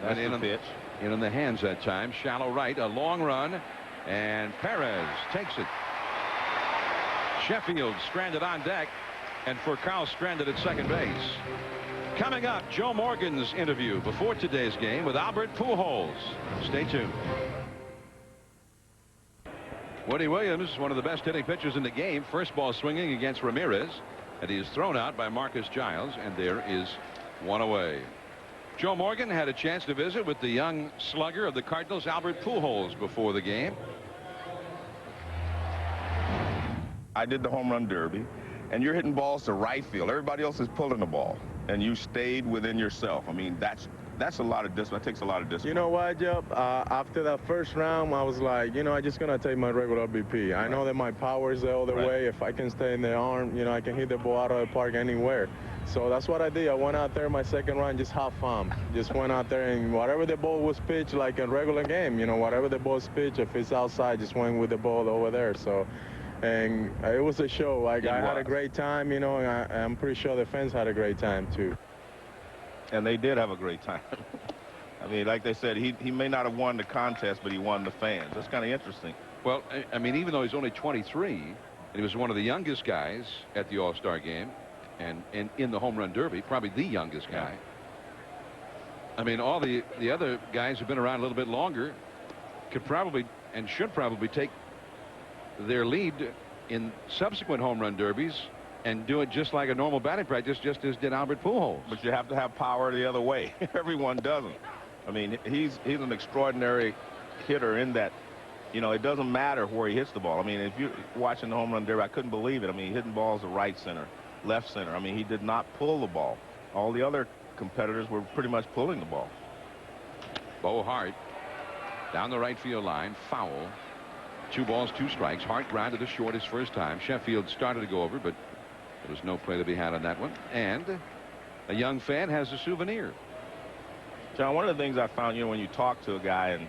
That's the pitch. In the hands that time. Shallow right, a long run, and Perez takes it. Sheffield stranded on deck, and Furcal stranded at second base. Coming up, Joe Morgan's interview before today's game with Albert Pujols. Stay tuned. Woody Williams, one of the best hitting pitchers in the game. First ball swinging against Ramirez, and he is thrown out by Marcus Giles, and there is one away. Joe Morgan had a chance to visit with the young slugger of the Cardinals, Albert Pujols, before the game. I did the home run derby, and you're hitting balls to right field. Everybody else is pulling the ball, and you stayed within yourself. I mean, that's a lot of discipline. That takes a lot of discipline. You know what, Joe? After that first round, I was like, you know, I'm just going to take my regular BP. I know that my power is the other way. If I can stay in the arm, you know, I can hit the ball out of the park anywhere. So that's what I did. I went out there my second round, just have fun. Just went out there, and whatever the ball was pitched, like a regular game, you know, whatever the ball's pitched, if it's outside, just went with the ball over there. So, and it was a show. Like, I had a great time, you know, and I'm pretty sure the fans had a great time, too. And they did have a great time. I mean, like they said, he may not have won the contest, but he won the fans. That's kind of interesting. Well, I mean, even though he's only 23, and he was one of the youngest guys at the All-Star game, and in the home run derby, probably the youngest guy. I mean, all the other guys who've been around a little bit longer could probably and should probably take their lead in subsequent home run derbies and do it just like a normal batting practice, just as did Albert Pujols. But you have to have power the other way. Everyone doesn't. I mean, he's an extraordinary hitter in that, you know, it doesn't matter where he hits the ball. I mean, if you're watching the home run derby, I couldn't believe it. I mean, hitting balls to right center, left center. I mean, he did not pull the ball. All the other competitors were pretty much pulling the ball. Bo Hart down the right field line, foul. 2 balls, 2 strikes. Hart grounded to short his first time. Sheffield started to go over, but there was no play to be had on that one. And a young fan has a souvenir. John, one of the things I found, you know, when you talk to a guy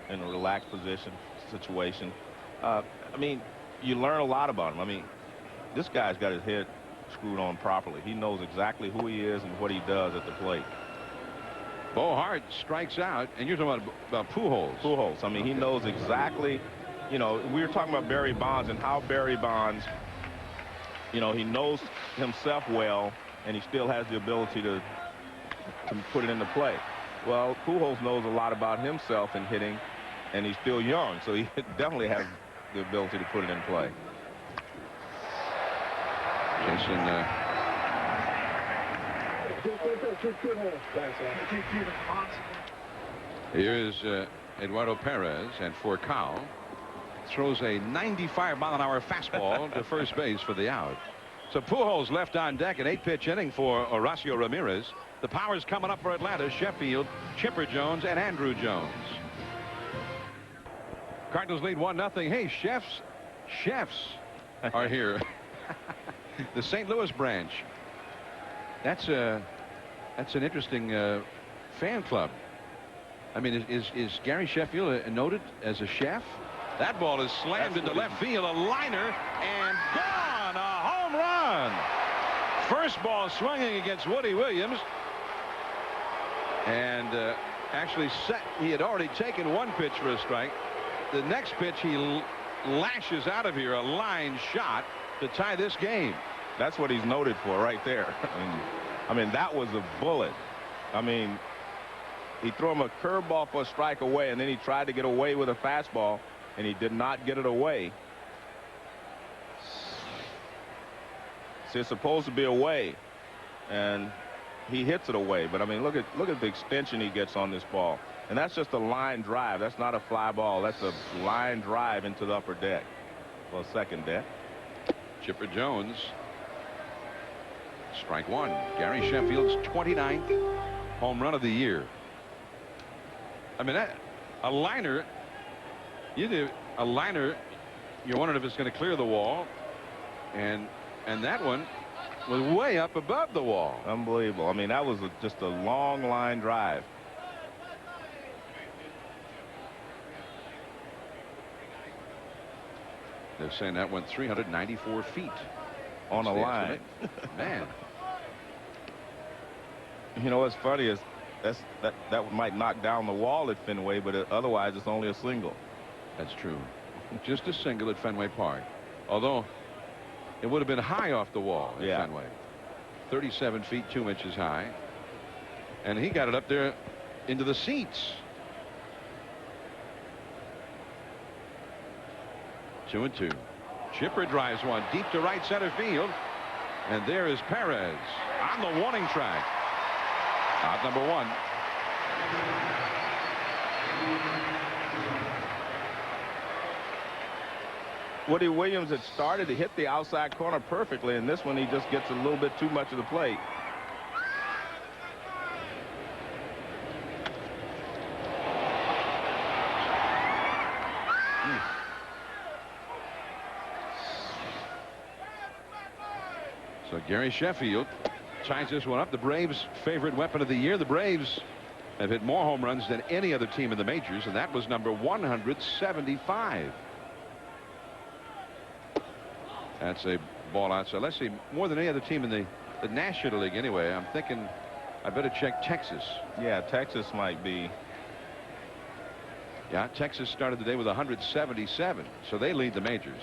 in a relaxed situation, I mean, you learn a lot about him. I mean, this guy's got his head screwed on properly. He knows exactly who he is and what he does at the plate. Bo Hart strikes out, and you're talking about Pujols. Pujols. I mean, he knows exactly, you know, we were talking about Barry Bonds and how Barry Bonds, you know, he knows himself well, and he still has the ability to put it into play. Well, Pujols knows a lot about himself in hitting, and he's still young, so he definitely has the ability to put it in play. Jason, here's Eduardo Perez, and Furcal throws a 95-mile-an-hour fastball to first base for the out. So Pujols left on deck, an 8-pitch inning for Horacio Ramirez. The power's coming up for Atlanta: Sheffield, Chipper Jones, and Andrew Jones. Cardinals lead 1-0. Hey, chefs are here. The St. Louis branch. That's an interesting fan club. I mean, is Gary Sheffield noted as a chef? That ball is slammed into left field, a liner, and gone, a home run. First ball swinging against Woody Williams, and actually he had already taken 1 pitch for a strike. The next pitch he lashes out of here, a line shot to tie this game. That's what he's noted for right there. I mean, that was a bullet. I mean, he threw him a curveball for a strike away, and then he tried to get away with a fastball, and he did not get it away. So it's supposed to be away, and he hits it away. But I mean, look at the extension he gets on this ball, and that's just a line drive. That's not a fly ball. That's a line drive into the upper deck, well, second deck. Chipper Jones, strike 1. Gary Sheffield's 29th home run of the year. I mean, a liner, you're wondering if it's going to clear the wall, and that one was way up above the wall. Unbelievable. I mean, that was just a long line drive. They're saying that went 394 feet on a line. Man. You know what's funny is that might knock down the wall at Fenway, but otherwise it's only a single. That's true. Just a single at Fenway Park. Although it would have been high off the wall at Fenway. 37 feet 2 inches high. And he got it up there into the seats. 2-2. Chipper drives one deep to right center field. And there is Perez on the warning track. Out number one. Woody Williams had started to hit the outside corner perfectly, and this one he just gets a little bit too much of the plate. So Gary Sheffield ties this one up. The Braves' favorite weapon of the year. The Braves have hit more home runs than any other team in the majors, and that was number 175. That's a ball outside. Let's see, more than any other team in the National League anyway. I'm thinking I better check Texas. Yeah, Texas might be. Yeah, Texas started the day with 177, so they lead the majors.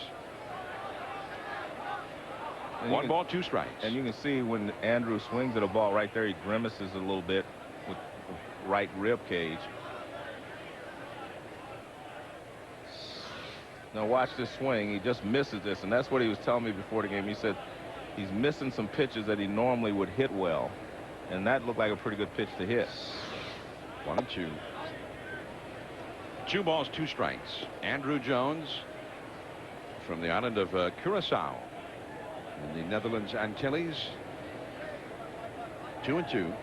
And one ball, two strikes. And you can see when Andrew swings at a ball right there, he grimaces a little bit with the right rib cage. Now watch this swing. He just misses this, and that's what he was telling me before the game. He said he's missing some pitches that he normally would hit well, and that looked like a pretty good pitch to hit. 1-2. 2 balls, 2 strikes. Andrew Jones from the island of Curacao in the Netherlands Antilles. 2-2.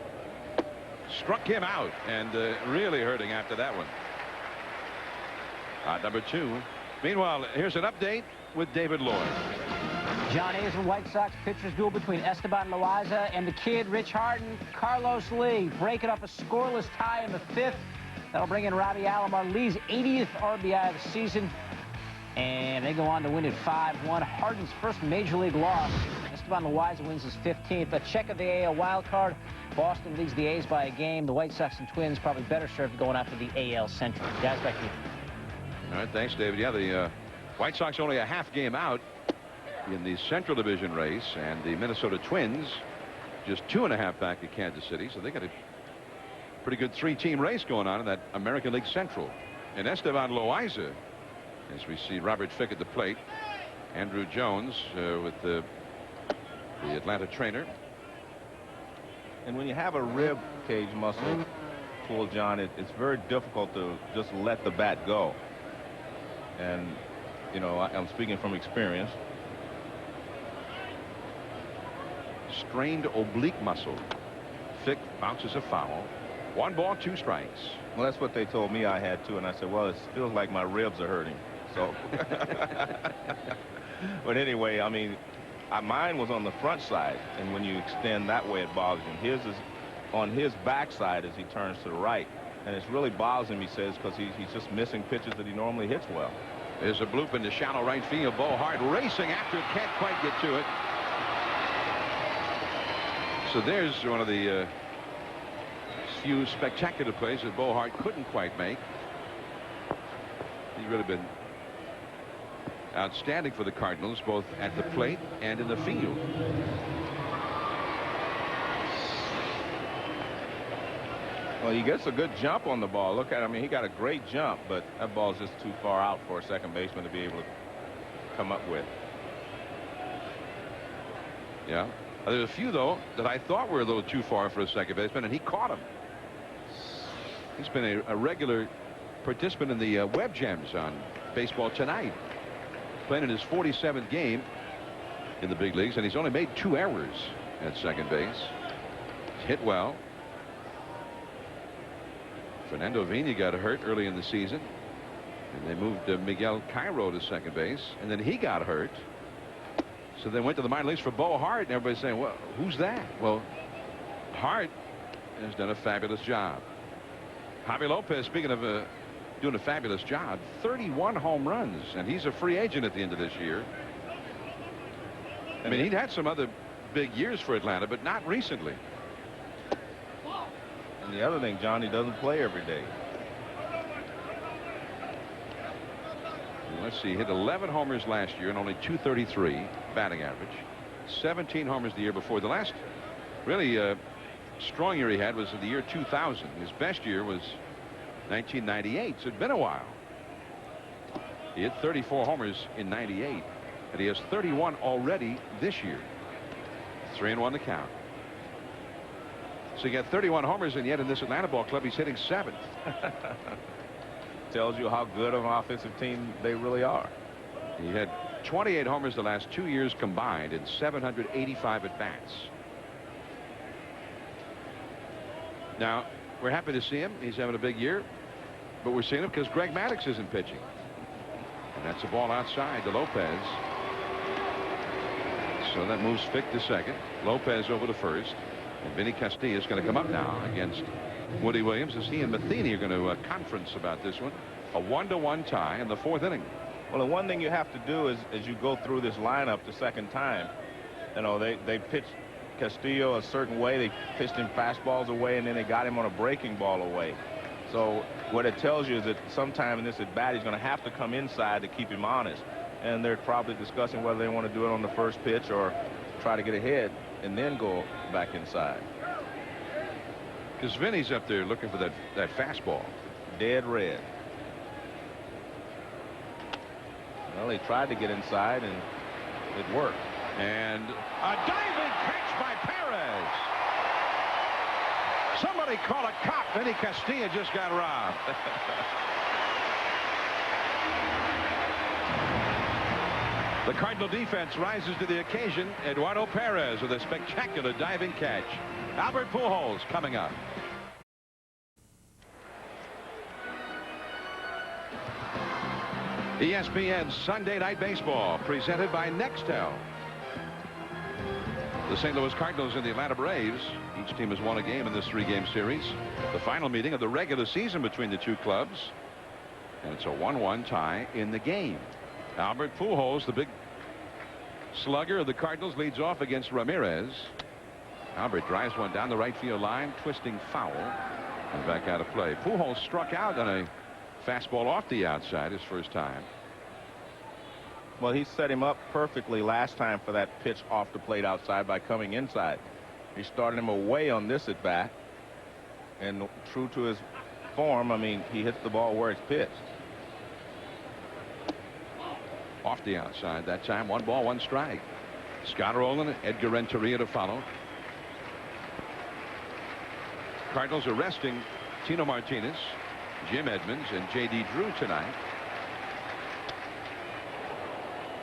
Struck him out, and really hurting after that one. Number 2. Meanwhile, here's an update with David Lloyd. John Hayes and White Sox pitchers duel between Esteban Loaiza and the kid Rich Harden. Carlos Lee breaking up a scoreless tie in the 5th. That'll bring in Robbie Alomar, Lee's 80th RBI of the season. And they go on to win it 5-1. Harden's first major league loss. Esteban Loaiza wins his 15th. A check of the AL wild card. Boston leads the A's by a game. The White Sox and Twins probably better served going after the AL Central. Guys, back to you. All right, thanks, David. Yeah, the White Sox only a half game out in the Central Division race, and the Minnesota Twins just 2.5 back at Kansas City, so they got a pretty good 3-team race going on in that American League Central. And Esteban Loaiza, as we see Robert Fick at the plate, Andrew Jones with the Atlanta trainer. And when you have a rib cage muscle pull, John, it's very difficult to just let the bat go. And, you know, I'm speaking from experience. Strained oblique muscle. Fick bounces a foul. 1 ball, 2 strikes. Well, that's what they told me I had too, and I said, well, it feels like my ribs are hurting. So, but anyway, I mean, mine was on the front side, and when you extend that way, it bothers him. His is on his backside as he turns to the right, and it's really bothers him, he says, because he's just missing pitches that he normally hits well. There's a bloop in the shallow right field. Bohart racing after it, can't quite get to it. So there's one of the few spectacular plays that Bohart couldn't quite make. He's really been outstanding for the Cardinals, both at the plate and in the field. Well, he gets a good jump on the ball. Look at him. I mean, he got a great jump, but that ball's just too far out for a second baseman to be able to come up with. Yeah. There's a few, though, that I thought were a little too far for a second baseman, and he caught him. He's been a regular participant in the Web Gems on Baseball Tonight. Playing in his 47th game in the big leagues, and he's only made 2 errors at second base. He's hit well. Fernando Vina got hurt early in the season, and they moved Miguel Cairo to second base, and then he got hurt. So they went to the minor leagues for Bo Hart, and everybody's saying, well, who's that? Well, Hart has done a fabulous job. Javi Lopez, speaking of doing a fabulous job, 31 home runs, and he's a free agent at the end of this year. I mean, he'd had some other big years for Atlanta, but not recently. And the other thing, John, he doesn't play every day. Let's see, he hit 11 homers last year and only .233 batting average. 17 homers the year before. The last really strong year he had was in the year 2000. His best year was 1998, so it'd been a while. He hit 34 homers in 98, and he has 31 already this year. 3-1 the count. So you got 31 homers, and yet in this Atlanta ball club he's hitting 7th. Tells you how good of an offensive team they really are. He had 28 homers the last 2 years combined in 785 at bats. Now we're happy to see him. He's having a big year, but we're seeing him because Greg Maddux isn't pitching, and that's a ball outside to Lopez. So that moves Fick to second. Lopez over to first, and Vinny Castilla is going to come up now against Woody Williams, as he and Matheny are going to conference about this one. A 1-1 tie in the 4th inning. Well, the one thing you have to do is, as you go through this lineup the second time, you know, they pitched Castillo a certain way. They pitched him fastballs away, and then they got him on a breaking ball away. So what it tells you is that sometime in this at bat he's going to have to come inside to keep him honest. And they're probably discussing whether they want to do it on the first pitch or try to get ahead and then go back inside. Because Vinny's up there looking for that fastball. Dead red. Well, he tried to get inside, and it worked. And a diving catch by Perez. Somebody call a cop. Vinny Castilla just got robbed. The Cardinal defense rises to the occasion. Eduardo Perez with a spectacular diving catch. Albert Pujols coming up. ESPN's Sunday Night Baseball, presented by Nextel. The St. Louis Cardinals and the Atlanta Braves. Each team has won a game in this 3-game series. The final meeting of the regular season between the two clubs. And it's a 1-1 tie in the game. Albert Pujols, the big slugger of the Cardinals, leads off against Ramirez. Albert drives one down the right field line, twisting foul, and back out of play. Pujols struck out on a fastball off the outside his first time. Well, he set him up perfectly last time for that pitch off the plate outside by coming inside. He started him away on this at bat, and true to his form, I mean, he hits the ball where it's pitched. Off the outside that time. 1 ball, 1 strike. Scott Rowland, Edgar Renteria to follow. Cardinals are resting Tino Martinez, Jim Edmonds, and J.D. Drew tonight.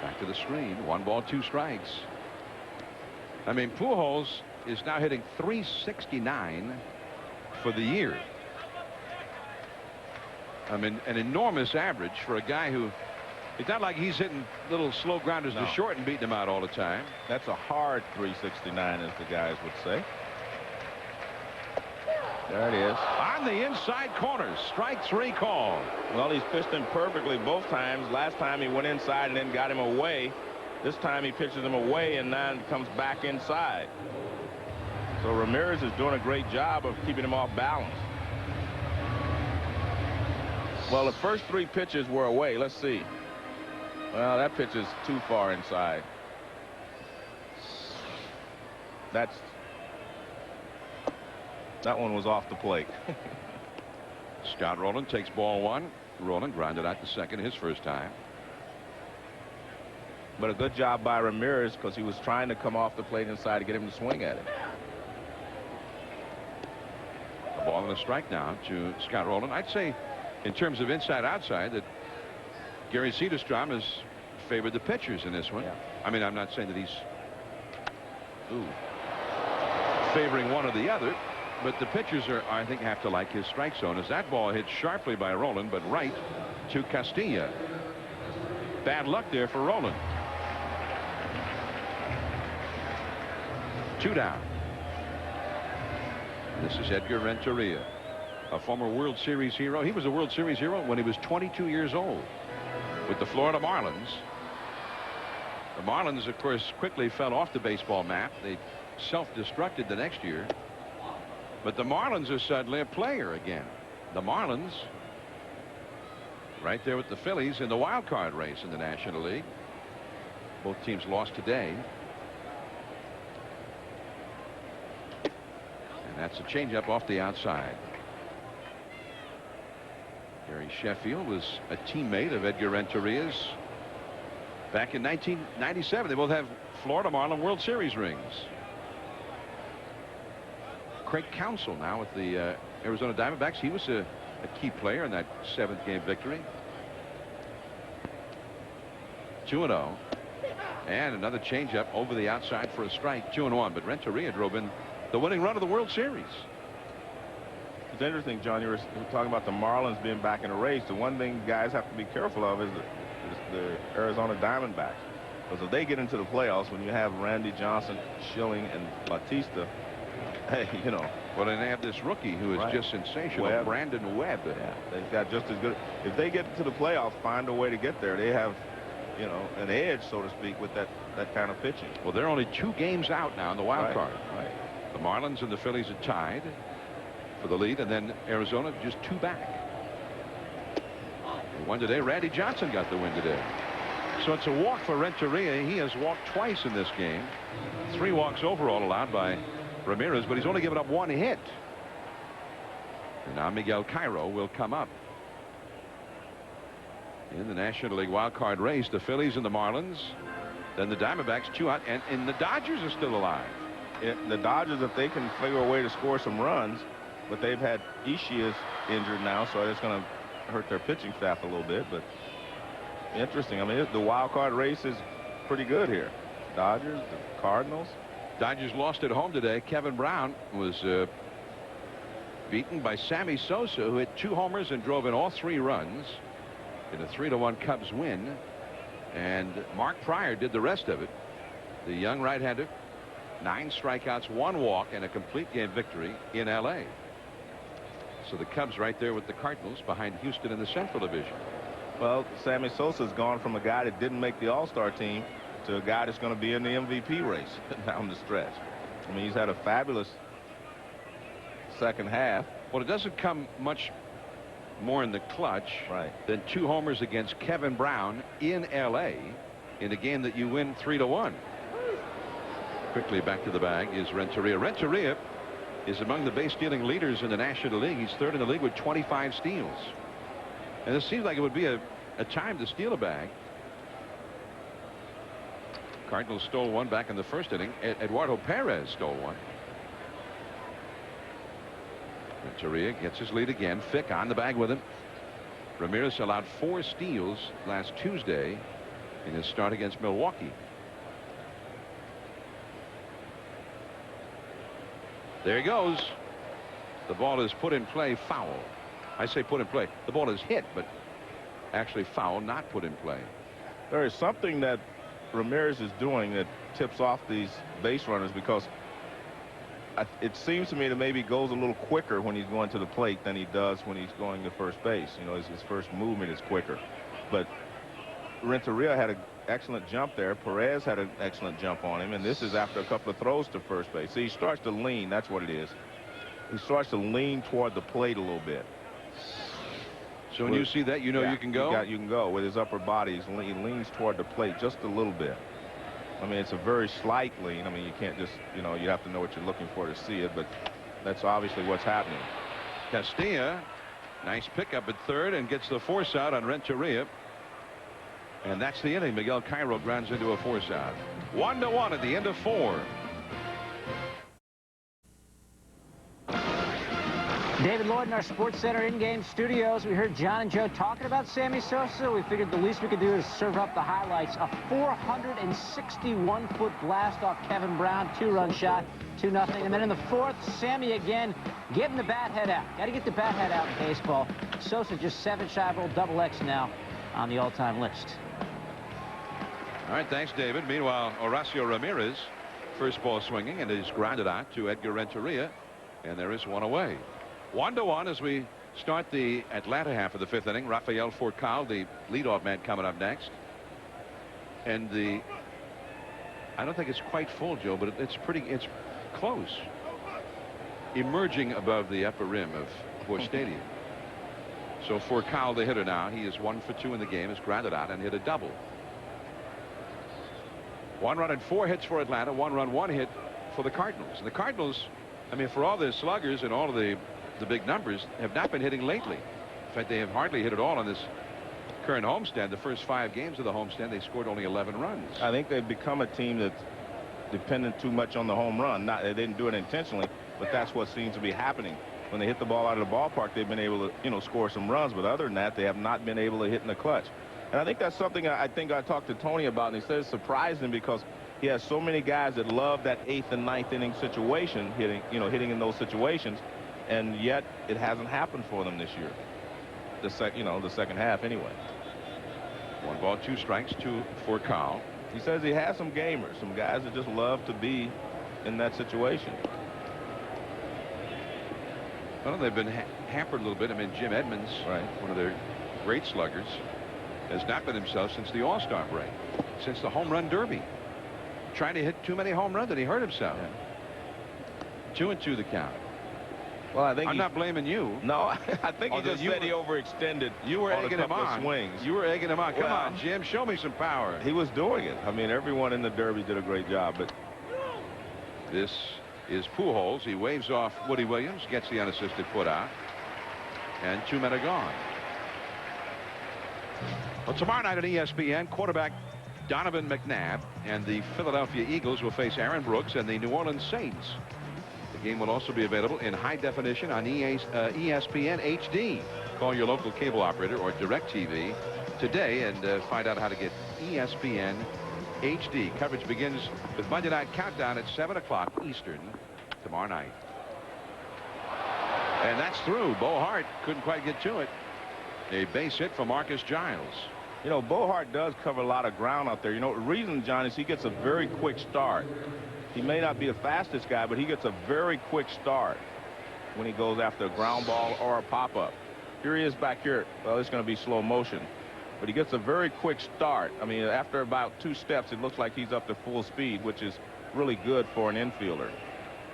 Back to the screen. 1 ball, 2 strikes. I mean, Pujols is now hitting .369 for the year. I mean, an enormous average for a guy who, it's not like he's hitting little slow grounders to short and beating them out all the time. That's a hard .369, as the guys would say. There it is. On the inside corner. Strike 3 call. Well, he's pitched him perfectly both times. Last time he went inside and then got him away. This time he pitches him away and then comes back inside. So Ramirez is doing a great job of keeping him off balance. Well, the first 3 pitches were away. Let's see. Well, that pitch is too far inside. That one was off the plate. Scott Rowland takes ball 1. Rowland grounded out to second his first time. But a good job by Ramirez, because he was trying to come off the plate inside to get him to swing at it. A ball and a strike now to Scott Rowland. I'd say in terms of inside outside that Gary Cederstrom has favored the pitchers in this one. Yeah. I mean, I'm not saying that he's favoring one or the other. But the pitchers I think, have to like his strike zone, as that ball hit sharply by Roland, but right to Castilla. Bad luck there for Roland. 2 down. This is Edgar Renteria, a former World Series hero. He was a World Series hero when he was 22 years old with the Florida Marlins. The Marlins, of course, quickly fell off the baseball map. They self-destructed the next year. But the Marlins are suddenly a player again. The Marlins right there with the Phillies in the wild card race in the National League. Both teams lost today. And that's a changeup off the outside. Gary Sheffield was a teammate of Edgar Renteria's back in 1997. They both have Florida Marlin World Series rings. Craig Counsell now with the Arizona Diamondbacks. He was a key player in that 7th game victory. 2-0. And another changeup over the outside for a strike. 2-1. But Renteria drove in the winning run of the World Series. It's interesting, John, you were talking about the Marlins being back in the race. The one thing guys have to be careful of is the Arizona Diamondbacks. Because if they get into the playoffs, when you have Randy Johnson, Schilling, and Bautista, hey, you know. Well, and they have this rookie who is just sensational, Brandon Webb. Yeah, they've got just as good. If they get to the playoffs, find a way to get there, they have, you know, an edge, so to speak, with that kind of pitching. Well, they're only 2 games out now in the wild card. Right. The Marlins and the Phillies are tied for the lead, and then Arizona just 2 back. They won today. Randy Johnson got the win today. So it's a walk for Renteria. He has walked twice in this game. 3 walks overall allowed by Ramirez, but he's only given up 1 hit. And now Miguel Cairo will come up. In the National League wild card race, the Phillies and the Marlins, then the Diamondbacks 2 out, and the Dodgers are still alive. The Dodgers, if they can figure a way to score some runs, but they've had Ishii injured now, so it's going to hurt their pitching staff a little bit. But interesting. I mean, the wild card race is pretty good here. Dodgers, the Cardinals. Dodgers lost at home today. Kevin Brown was beaten by Sammy Sosa, who hit 2 homers and drove in all 3 runs in a 3-1 Cubs win. And Mark Pryor did the rest of it. The young right-hander, 9 strikeouts, 1 walk, and a complete game victory in L.A. So the Cubs right there with the Cardinals behind Houston in the Central Division. Well, Sammy Sosa's gone from a guy that didn't make the All-Star team to a guy that's going to be in the MVP race down the stretch. I mean, he's had a fabulous second half. Well, it doesn't come much more in the clutch than 2 homers against Kevin Brown in L.A. in a game that you win 3-1. Quickly back to the bag is Renteria. Renteria is among the base stealing leaders in the National League. He's 3rd in the league with 25 steals. And it seems like it would be a time to steal a bag. Cardinals stole 1 back in the 1st inning. Eduardo Perez stole 1. Renteria gets his lead again. Fick on the bag with him. Ramirez allowed 4 steals last Tuesday in his start against Milwaukee. There he goes. The ball is put in play, foul. I say put in play. The ball is hit, but actually foul, not put in play. There is something that Ramirez is doing that tips off these base runners, because it seems to me that maybe goes a little quicker when he's going to the plate than he does when he's going to first base. You know, his first movement is quicker. But Renteria had an excellent jump there. Perez had an excellent jump on him, and this is after a couple of throws to first base. See, he starts to lean. That's what it is. He starts to lean toward the plate a little bit. So when you see that, you know you can go? You can go. With his upper body, he leans toward the plate just a little bit. I mean, it's a very slight lean. I mean, you can't just, you know, you have to know what you're looking for to see it, but that's obviously what's happening. Castilla, nice pickup at 3rd and gets the force out on Renteria. And that's the inning. Miguel Cairo grounds into a force out. 1-1 at the end of 4. David Lloyd in our Sports Center in-game studios. We heard John and Joe talking about Sammy Sosa. We figured the least we could do is serve up the highlights. A 461-foot blast off Kevin Brown, 2-run shot, 2-0. And then in the fourth, Sammy again getting the bat head out. Got to get the bat head out in baseball. Sosa just 7 shy of old double X now on the all-time list. All right, thanks, David. Meanwhile, Horacio Ramirez, first ball swinging, and is grounded out to Edgar Renteria, and there is one away. 1-1 as we start the Atlanta half of the 5th inning. Rafael Furcal, the leadoff man, coming up next. And I don't think it's quite full, Joe, but it's close. Emerging above the upper rim of Busch Stadium. So Furcal, the hitter now, he is 1 for 2 in the game, is grounded out and hit a double. 1 run and 4 hits for Atlanta, 1 run, 1 hit for the Cardinals. And the Cardinals, I mean, for all their sluggers and all of the big numbers, have not been hitting lately. In fact, they have hardly hit at all on this current homestand. The first 5 games of the homestand, they scored only 11 runs. I think they've become a team that's dependent too much on the home run. They didn't do it intentionally, but that's what seems to be happening. When they hit the ball out of the ballpark, they've been able to, you know, score some runs, but other than that, they have not been able to hit in the clutch. And I think that's something I talked to Tony about, and he said it surprised him because he has so many guys that love that 8th and 9th inning situation, hitting in those situations, and yet it hasn't happened for them this year. The second half anyway. 1 ball, 2 strikes to Furcal. He says he has some gamers, some guys that just love to be in that situation. Well, they've been hampered a little bit. I mean, Jim Edmonds, right, one of their great sluggers, has not been himself since the All-Star break, since the home run derby. Trying to hit too many home runs and he hurt himself. Yeah. 2-2 the count. Well, I think I'm not blaming you. No, I think he just said he overextended. You were egging him on. Swings. You were egging him on. Come on, Jim, show me some power. He was doing it. I mean, everyone in the derby did a great job. But this is Pujols. He waves off Woody Williams, gets the unassisted put out, and 2 men are gone. Well, tomorrow night at ESPN, quarterback Donovan McNabb and the Philadelphia Eagles will face Aaron Brooks and the New Orleans Saints. The game will also be available in high definition on ESPN HD. Call your local cable operator or DirecTV today and find out how to get ESPN HD. Coverage begins with Monday Night Countdown at 7 o'clock Eastern tomorrow night. And that's through. Bo Hart couldn't quite get to it. A base hit for Marcus Giles. You know, Bo Hart does cover a lot of ground out there. You know, the reason, John, is he gets a very quick start. He may not be the fastest guy, but he gets a very quick start when he goes after a ground ball or a pop-up. Here he is back here. Well, it's going to be slow motion. But he gets a very quick start. I mean, after about 2 steps, it looks like he's up to full speed, which is really good for an infielder.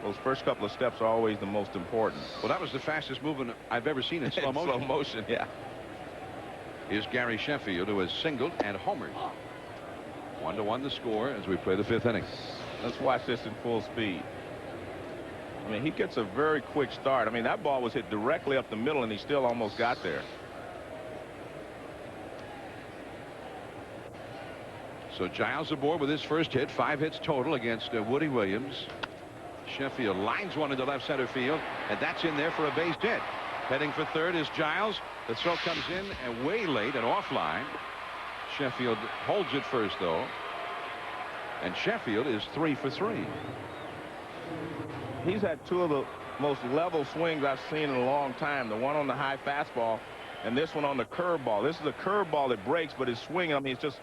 Those first couple of steps are always the most important. Well, that was the fastest movement I've ever seen in slow motion. Slow motion, yeah. Is Gary Sheffield, who has singled and homered. 1-1 the score as we play the 5th inning. Let's watch this in full speed. I mean, he gets a very quick start. I mean, that ball was hit directly up the middle, and he still almost got there. So Giles aboard with his first hit. 5 hits total against Woody Williams. Sheffield lines one into left center field, and that's in there for a base hit. Heading for third is Giles. The throw comes in and way late and offline. Sheffield holds it first, though. And Sheffield is 3 for 3. He's had 2 of the most level swings I've seen in a long time. The one on the high fastball and this one on the curveball. This is a curveball that breaks, but his swing, I mean, it's just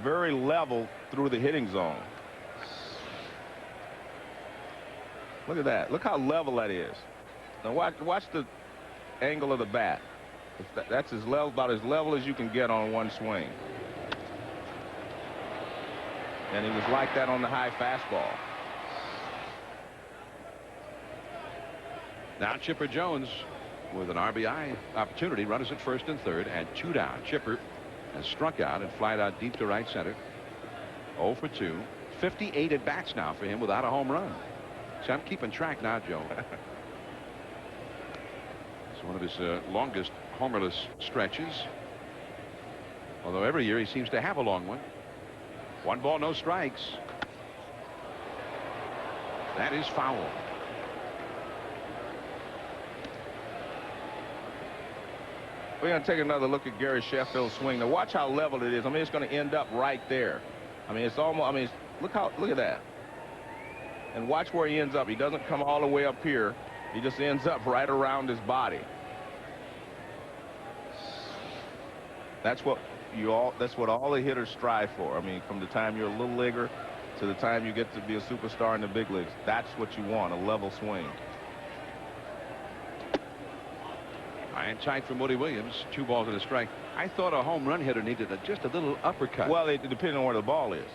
very level through the hitting zone. Look at that. Look how level that is. Now watch the angle of the bat. That's as level, about as level as you can get on one swing. And he was like that on the high fastball. Now Chipper Jones with an RBI opportunity. Runners at first and third and 2 down. Chipper has struck out and flied out deep to right center. 0 for 2. 58 at bats now for him without a home run. So I'm keeping track now, Joe. It's one of his longest homerless stretches. Although every year he seems to have a long one. 1 ball, no strikes. That is foul. We're going to take another look at Gary Sheffield's swing. Now watch how level it is. I mean, it's going to end up right there. I mean, it's almost, I mean, look at that. And watch where he ends up. He doesn't come all the way up here. He just ends up right around his body. That's what all the hitters strive for. I mean, from the time you're a little leaguer to the time you get to be a superstar in the big leagues, that's what you want, a level swing. High and tight from Woody Williams. 2 balls and a strike. I thought a home run hitter needed just a little uppercut. Well, it depends on where the ball is.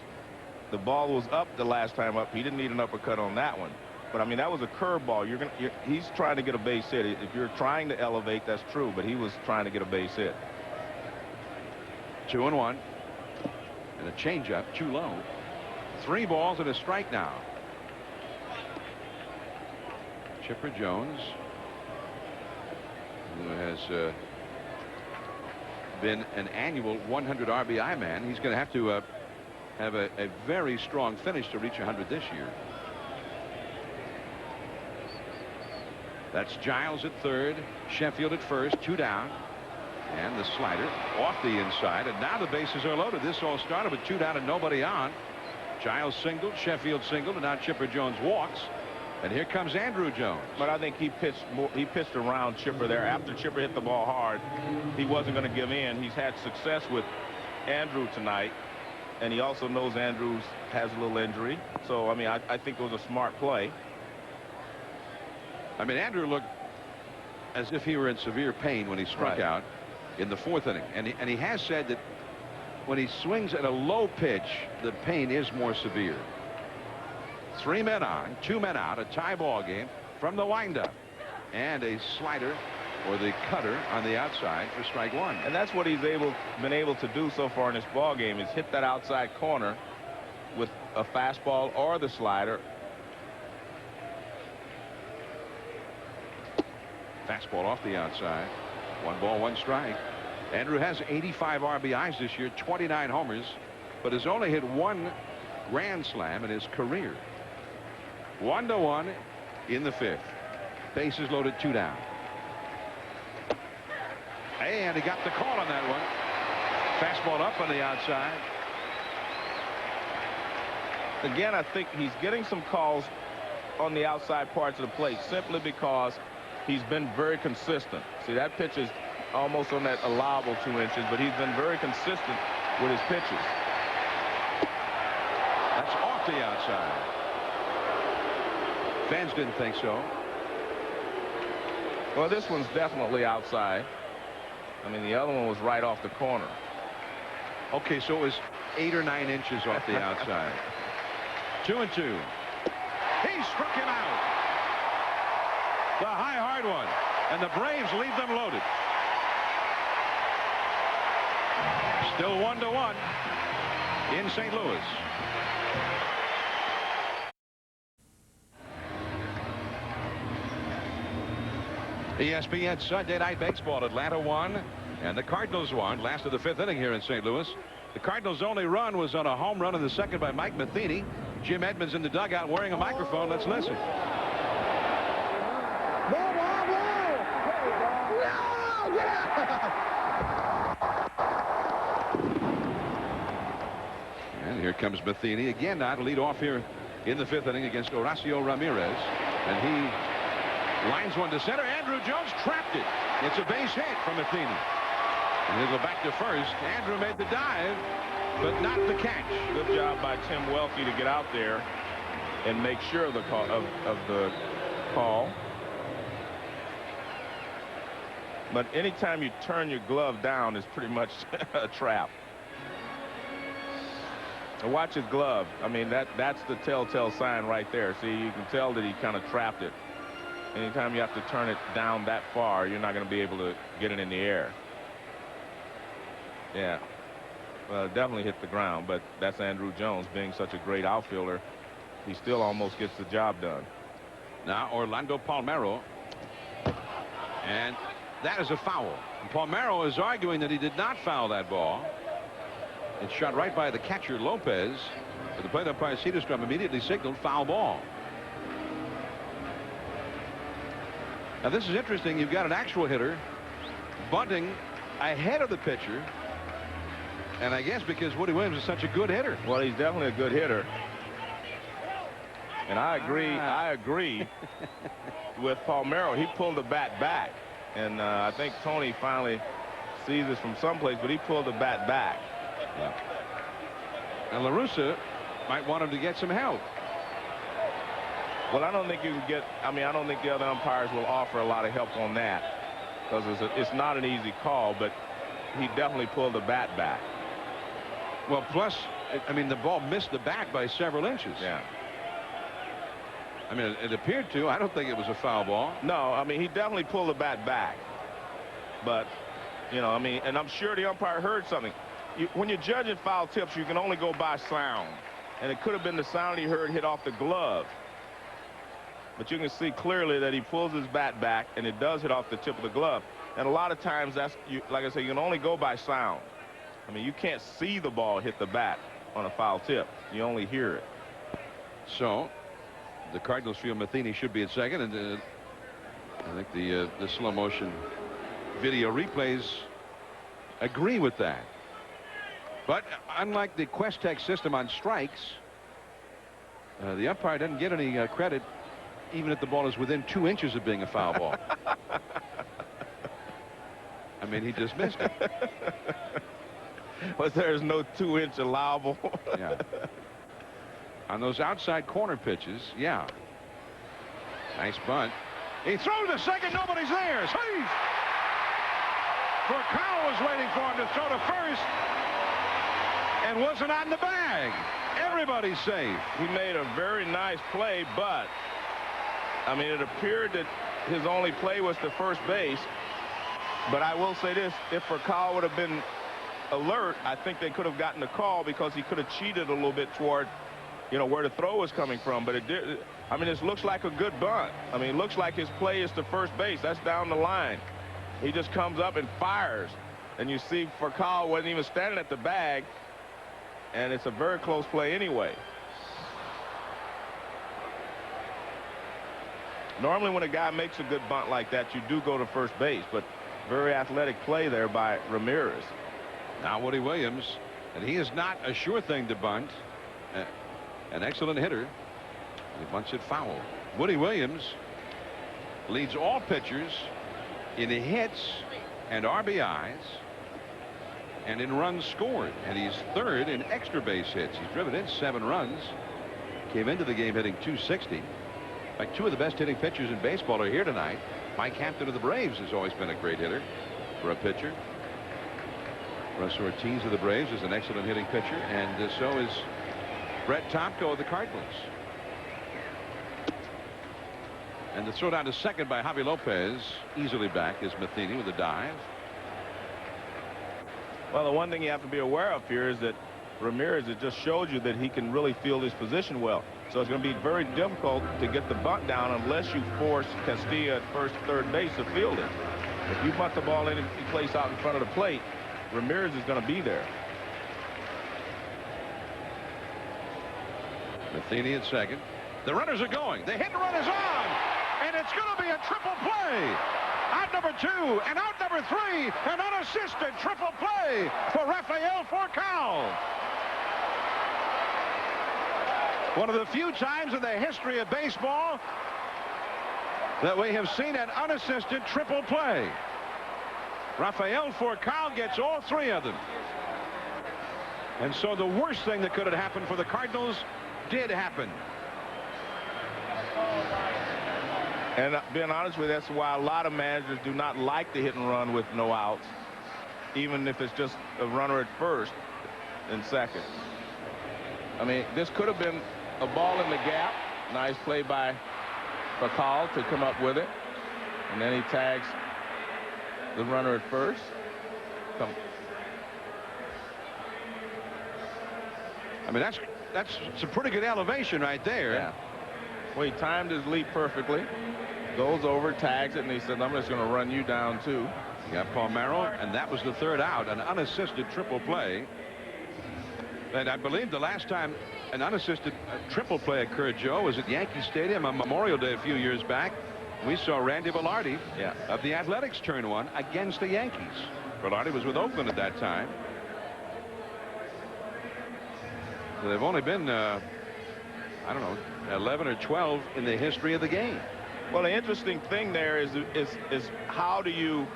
The ball was up the last time up. He didn't need an uppercut on that one. But I mean, that was a curveball. He's trying to get a base hit. If you're trying to elevate, that's true. But he was trying to get a base hit. 2-1. And a changeup too low. 3 balls and a strike now. Chipper Jones, who has been an annual 100 RBI man. He's going to have to have a very strong finish to reach 100 this year. That's Giles at third, Sheffield at first, 2 down. And the slider off the inside. And now the bases are loaded. This all started with 2 down and nobody on. Giles singled, Sheffield singled, and now Chipper Jones walks. And here comes Andrew Jones. But I think he pitched around Chipper there. After Chipper hit the ball hard, he wasn't going to give in. He's had success with Andrew tonight. And he also knows Andrews has a little injury. So, I mean, I think it was a smart play. I mean, Andrew looked as if he were in severe pain when he struck out in the 4th inning. And he has said that when he swings at a low pitch, the pain is more severe. 3 men on, 2 men out, a tie ball game from the windup. And a slider or the cutter on the outside for strike 1. And that's what he's been able to do so far in this ball game, is hit that outside corner with a fastball or the slider. Fastball off the outside. 1 ball, 1 strike. Andrew has 85 RBIs this year, 29 homers, but has only hit 1 grand slam in his career. 1-1 in the 5th. Bases loaded, 2 down. And he got the call on that one. Fastball up on the outside. Again, I think he's getting some calls on the outside parts of the plate simply because he's been very consistent. See, that pitch is almost on that allowable 2 inches, but he's been very consistent with his pitches. That's off the outside. Fans didn't think so. Well, this one's definitely outside. I mean, the other one was right off the corner. Okay, so it was 8 or 9 inches off the outside. 2-2. He struck him out. The high, hard one. And the Braves leave them loaded. Still 1-1 in St. Louis. ESPN Sunday Night Baseball. Atlanta won, and the Cardinals won. Last of the 5th inning here in St. Louis. The Cardinals' only run was on a home run in the 2nd by Mike Matheny. Jim Edmonds in the dugout wearing a microphone. Let's listen. And here comes Matheny again now to lead off here in the 5th inning against Horacio Ramirez. And he lines one to center. Andrew Jones trapped it. It's a base hit from Matheny. And he'll go back to first. Andrew made the dive, but not the catch. Good job by Tim Welke to get out there and make sure of the call. But anytime you turn your glove down, it's pretty much a trap. And watch his glove. I mean, that's the telltale sign right there. See, you can tell that he kind of trapped it. Anytime you have to turn it down that far, you're not going to be able to get it in the air. Yeah. Well, it definitely hit the ground, but that's Andrew Jones. Being such a great outfielder, he still almost gets the job done. Now Orlando Palmeiro. And that is a foul. And Palmeiro is arguing that he did not foul that ball. It's shot right by the catcher, Lopez. But the plate umpire, Cedarstrom, immediately signaled foul ball. Now this is interesting. You've got an actual hitter bunting ahead of the pitcher. And I guess because Woody Williams is such a good hitter. Well, he's definitely a good hitter. And I agree with Palmeiro. He pulled the bat back. And I think Tony finally sees this from someplace, but he pulled the bat back. Yeah. And La Russa might want him to get some help. Well, I don't think you can get, I mean, I don't think the other umpires will offer a lot of help on that, because it's not an easy call, but he definitely pulled the bat back. Well, plus, I mean, the ball missed the bat by several inches. Yeah. I mean, it appeared to. I don't think it was a foul ball. No, I mean, he definitely pulled the bat back. But, you know, I mean, and I'm sure the umpire heard something. When you're judging foul tips, you can only go by sound. And it could have been the sound he heard hit off the glove. But you can see clearly that he pulls his bat back, and it does hit off the tip of the glove. And a lot of times, that's, like I say, you can only go by sound. I mean, you can't see the ball hit the bat on a foul tip. You only hear it. So, the Cardinals feel Matheny should be at second, and I think the slow motion video replays agree with that. But unlike the Questech system on strikes, the umpire doesn't get any credit even if the ball is within 2 inches of being a foul ball. I mean, he just missed it. But there's no 2-inch allowable. Yeah. On those outside corner pitches, yeah. Nice bunt. He throws to second. Nobody's there. Safe. Furcal was waiting for him to throw to first and wasn't on the bag. Everybody's safe. He made a very nice play, but I mean, it appeared that his only play was to first base. But I will say this, if Furcal would have been alert, I think they could have gotten the call, because he could have cheated a little bit toward, you know, where the throw was coming from. But it did. I mean, this looks like a good bunt. I mean, it looks like his play is to first base. That's down the line. He just comes up and fires. And you see Furcal wasn't even standing at the bag. And it's a very close play anyway. Normally when a guy makes a good bunt like that, you do go to first base. But very athletic play there by Ramirez. Now Woody Williams, and he is not a sure thing to bunt. An excellent hitter. He bunts it foul. Woody Williams leads all pitchers in hits and RBIs and in runs scored, and he's third in extra base hits. He's driven in 7 runs. Came into the game hitting .260. Like 2 of the best hitting pitchers in baseball are here tonight. Mike Hampton of the Braves has always been a great hitter for a pitcher. Russ Ortiz of the Braves is an excellent hitting pitcher, and so is Brett Tomko of the Cardinals. And the throw down to second by Javi Lopez. Easily back is Matheny with a dive. Well, the one thing you have to be aware of here is that Ramirez has just showed you that he can really field his position well. So it's going to be very difficult to get the bunt down unless you force Castilla at first, third base to field it. If you bunt the ball any place out in front of the plate, Ramirez is going to be there. Matheny at second. The runners are going. The hit and run is on. And it's going to be a triple play. Out number 2 and out number 3. An unassisted triple play for Rafael Furcal. One of the few times in the history of baseball that we have seen an unassisted triple play. Rafael Furcal gets all 3 of them. And so the worst thing that could have happened for the Cardinals did happen. And being honest with you, that's why a lot of managers do not like the hit and run with no outs, even if it's just a runner at first and second. I mean, this could have been a ball in the gap. Nice play by Furcal to come up with it. And then he tags the runner at first. I mean, that's some pretty good elevation right there. Yeah. Well, he timed his leap perfectly. Goes over, tags it, and he said, I'm just going to run you down too. You got Palmeiro, and that was the 3rd out, an unassisted triple play. And I believe the last time an unassisted triple play occurred, Joe, was at Yankee Stadium on Memorial Day a few years back. We saw Randy Velarde of the Athletics turn one against the Yankees. Velarde was with Oakland at that time. So they've only been, I don't know, 11 or 12 in the history of the game. Well, the interesting thing there is how do you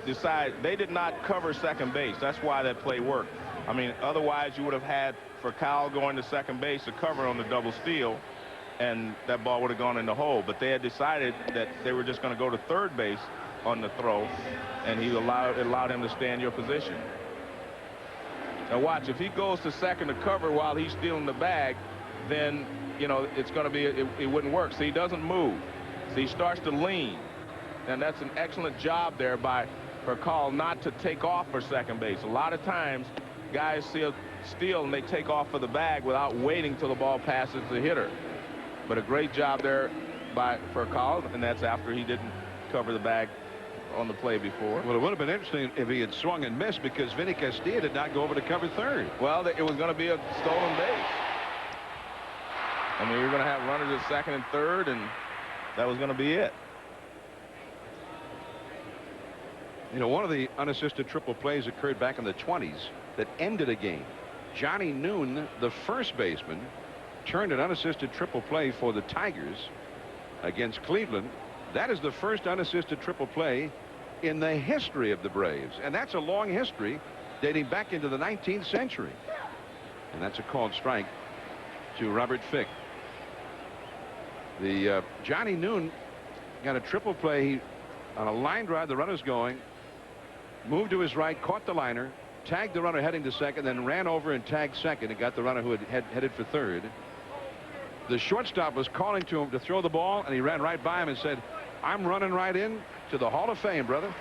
decide? They did not cover second base. That's why that play worked. I mean, otherwise you would have had for Kyle going to second base to cover on the double steal, and that ball would have gone in the hole. But they had decided that they were just going to go to third base on the throw, and it allowed him to stay in your position. Now watch, if he goes to second to cover while he's stealing the bag, then, you know, it's going to be, it wouldn't work. So he doesn't move. So he starts to lean. And that's an excellent job there for Carl not to take off for second base. A lot of times, guys steal and they take off for the bag without waiting till the ball passes the hitter. But a great job there for Carl, and that's after he didn't cover the bag on the play before. Well, it would have been interesting if he had swung and missed, because Vinny Castilla did not go over to cover third. Well, it was going to be a stolen base. I mean, you're going to have runners at second and third, and that was going to be it. You know, one of the unassisted triple plays occurred back in the 20s that ended a game. Johnny Noon, the first baseman, turned an unassisted triple play for the Tigers against Cleveland. That is the first unassisted triple play in the history of the Braves, and that's a long history dating back into the 19th century. And that's a called strike to Robert Fick. The Johnny Noon got a triple play on a line drive. The runner's going, moved to his right, caught the liner, tagged the runner heading to second, then ran over and tagged second and got the runner who had headed for third. The shortstop was calling to him to throw the ball, and he ran right by him and said, "I'm running right in to the Hall of Fame, brother."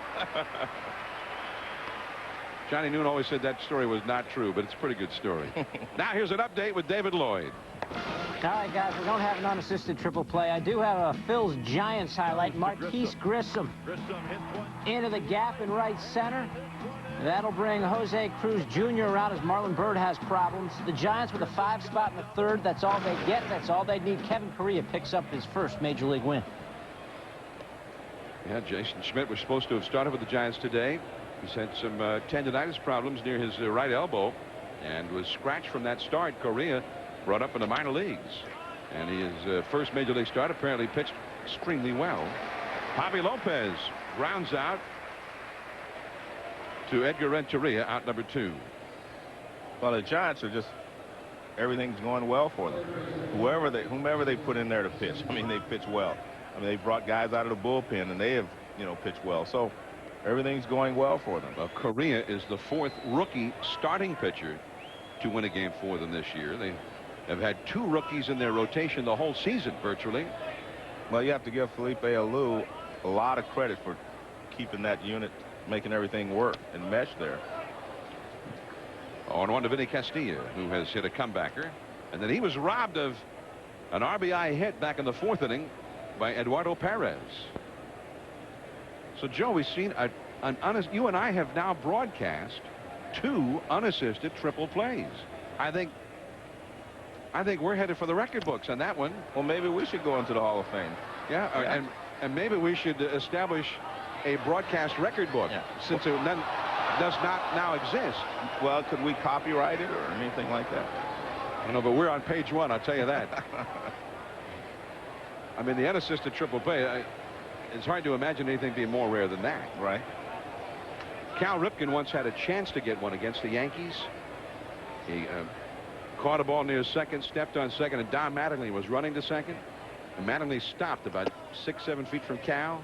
Johnny Noon always said that story was not true, but it's a pretty good story. Now here's an update with David Lloyd. All right, guys, we don't have an unassisted triple play. I do have a Phil's Giants highlight. Marquise Grissom into the gap in right center. That'll bring Jose Cruz Jr. around as Marlon Byrd has problems. The Giants with a 5 spot in the third. That's all they get. That's all they need. Kevin Correa picks up his first major league win. Yeah, Jason Schmidt was supposed to have started with the Giants today. He's had some tendonitis problems near his right elbow and was scratched from that start. Correa brought up in the minor leagues, and his first major league start apparently pitched extremely well. Javi Lopez rounds out to Edgar Renteria, out number 2. Well, the Giants are just, everything's going well for them. Whomever they put in there to pitch, I mean, they pitch well. I mean, they brought guys out of the bullpen, and they have, you know, pitched well. So everything's going well for them. Well, Correa is the 4th rookie starting pitcher to win a game for them this year. They have had 2 rookies in their rotation the whole season, virtually. Well, you have to give Felipe Alou a lot of credit for keeping that unit, making everything work and mesh there. On one to Vinny Castilla, who has hit a comebacker, and then he was robbed of an RBI hit back in the 4th inning by Eduardo Perez. So, Joe, we've seen you and I have now broadcast 2 unassisted triple plays. I think we're headed for the record books on that one. Well, maybe we should go into the Hall of Fame. Yeah, and maybe we should establish a broadcast record book, since it does not now exist. Well, could we copyright it or anything like that? I know, but we're on page 1, I'll tell you that. I mean, the unassisted triple play, it's hard to imagine anything being more rare than that. Right. Cal Ripken once had a chance to get one against the Yankees. He caught a ball near second, stepped on second, and Don Mattingly was running to second. And Mattingly stopped about 6-7 feet from Cal.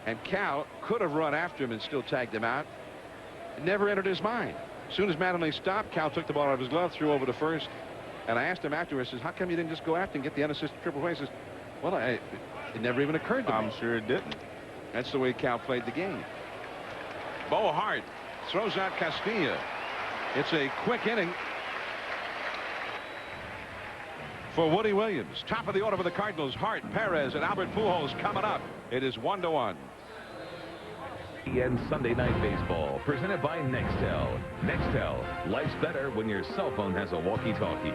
And Cal could have run after him and still tagged him out. It never entered his mind. As soon as Mattingly stopped, Cal took the ball out of his glove, threw over to first. And I asked him afterwards, I says, "How come you didn't just go after and get the unassisted triple play?" He says, "Well, it never even occurred to me." I'm sure it didn't. That's the way Cal played the game. Bo Hart throws out Castilla. It's a quick inning for Woody Williams. Top of the order for the Cardinals. Hart, Perez, and Albert Pujols coming up. It is 1-1. And Sunday Night Baseball, presented by Nextel. Nextel, life's better when your cell phone has a walkie-talkie.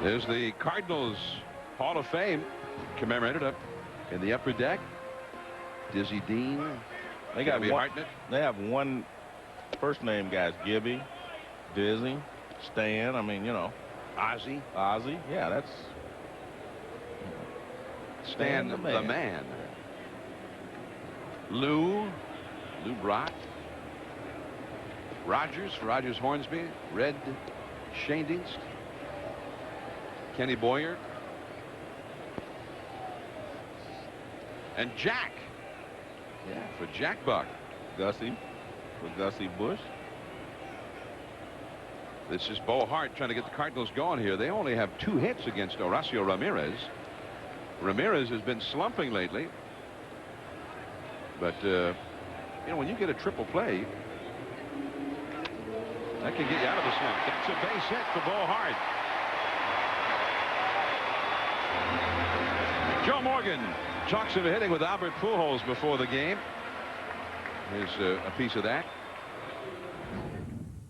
There's the Cardinals Hall of Fame commemorated up in the upper deck. Dizzy Dean. They got Gabby one. Hartnett. They have one first name guys. Gibby, Dizzy, Stan. I mean, you know, Ozzy. Yeah, that's Stan the man. Lou Brock. Rogers Hornsby. Red Schoendienst. Kenny Boyer. And Jack. Yeah, for Jack Buck. Gussie for Gussie Bush. This is Bo Hart trying to get the Cardinals going here. They only have 2 hits against Horacio Ramirez. Ramirez has been slumping lately. But, you know, when you get a triple play, that can get you out of the slump. That's a base hit for Bo Hart. Joe Morgan talks of hitting with Albert Pujols before the game. Here's a piece of that.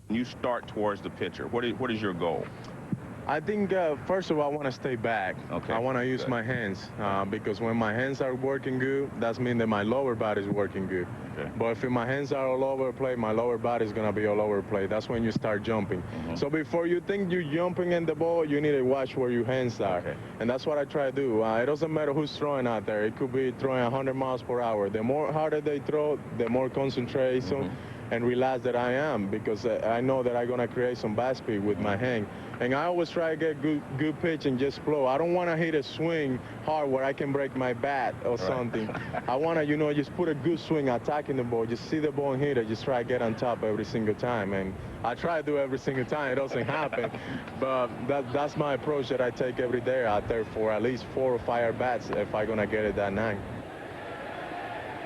You start towards the pitcher. What is your goal? I think, first of all, I want to stay back. Okay. I want to use my hands because when my hands are working good, that means that my lower body is working good. Okay. But if my hands are all over the plate, my lower body is going to be all over the plate. That's when you start jumping. So before you think you're jumping in the ball, you need to watch where your hands are. Okay. And that's what I try to do. It doesn't matter who's throwing out there. It could be throwing 100 miles per hour. The more harder they throw, the more concentration and relaxed that I am, because I know that I'm going to create some bat speed with my hand. And I always try to get good pitch and just flow. I don't want to hit a swing hard where I can break my bat or something. I want to, you know, just put a good swing, attacking the ball, just see the ball and hit it, just try to get on top every single time. And I try to do every single time. It doesn't happen. But that's my approach that I take every day out there for at least 4 or 5 at-bats if I'm going to get it that night.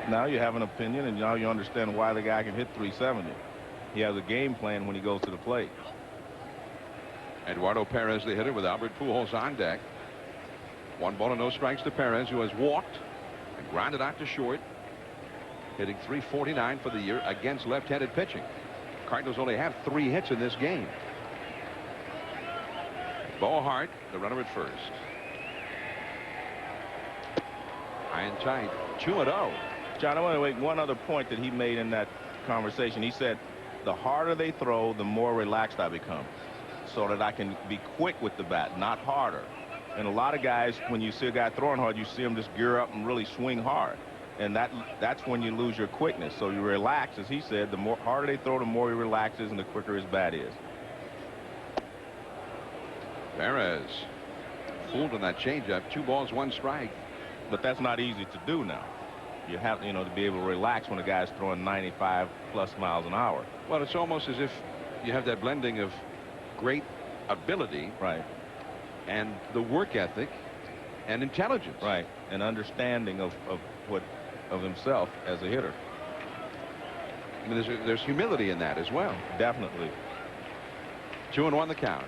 Now you have an opinion, and now you understand why the guy can hit 370. He has a game plan when he goes to the plate. Eduardo Perez, the hitter, with Albert Pujols on deck. 1 ball and no strikes to Perez, who has walked and grounded out to short, hitting .349 for the year against left-handed pitching. Cardinals only have 3 hits in this game. Bo Hart, the runner at first. High and tight, 2-0. John, I want to make one other point that he made in that conversation. He said, the harder they throw, the more relaxed I become, so that I can be quick with the bat, not harder. And a lot of guys, when you see a guy throwing hard, you see him just gear up and really swing hard. And that's when you lose your quickness. So you relax, as he said, the more harder they throw, the more he relaxes and the quicker his bat is. Perez fooled on that changeup. 2 balls, 1 strike. But that's not easy to do now. You have, you know, to be able to relax when a guy's throwing 95+ miles an hour. Well, it's almost as if you have that blending of great ability, right, and the work ethic and intelligence, right, and understanding of himself as a hitter. I mean, there's humility in that as well. Definitely. 2-1 the count.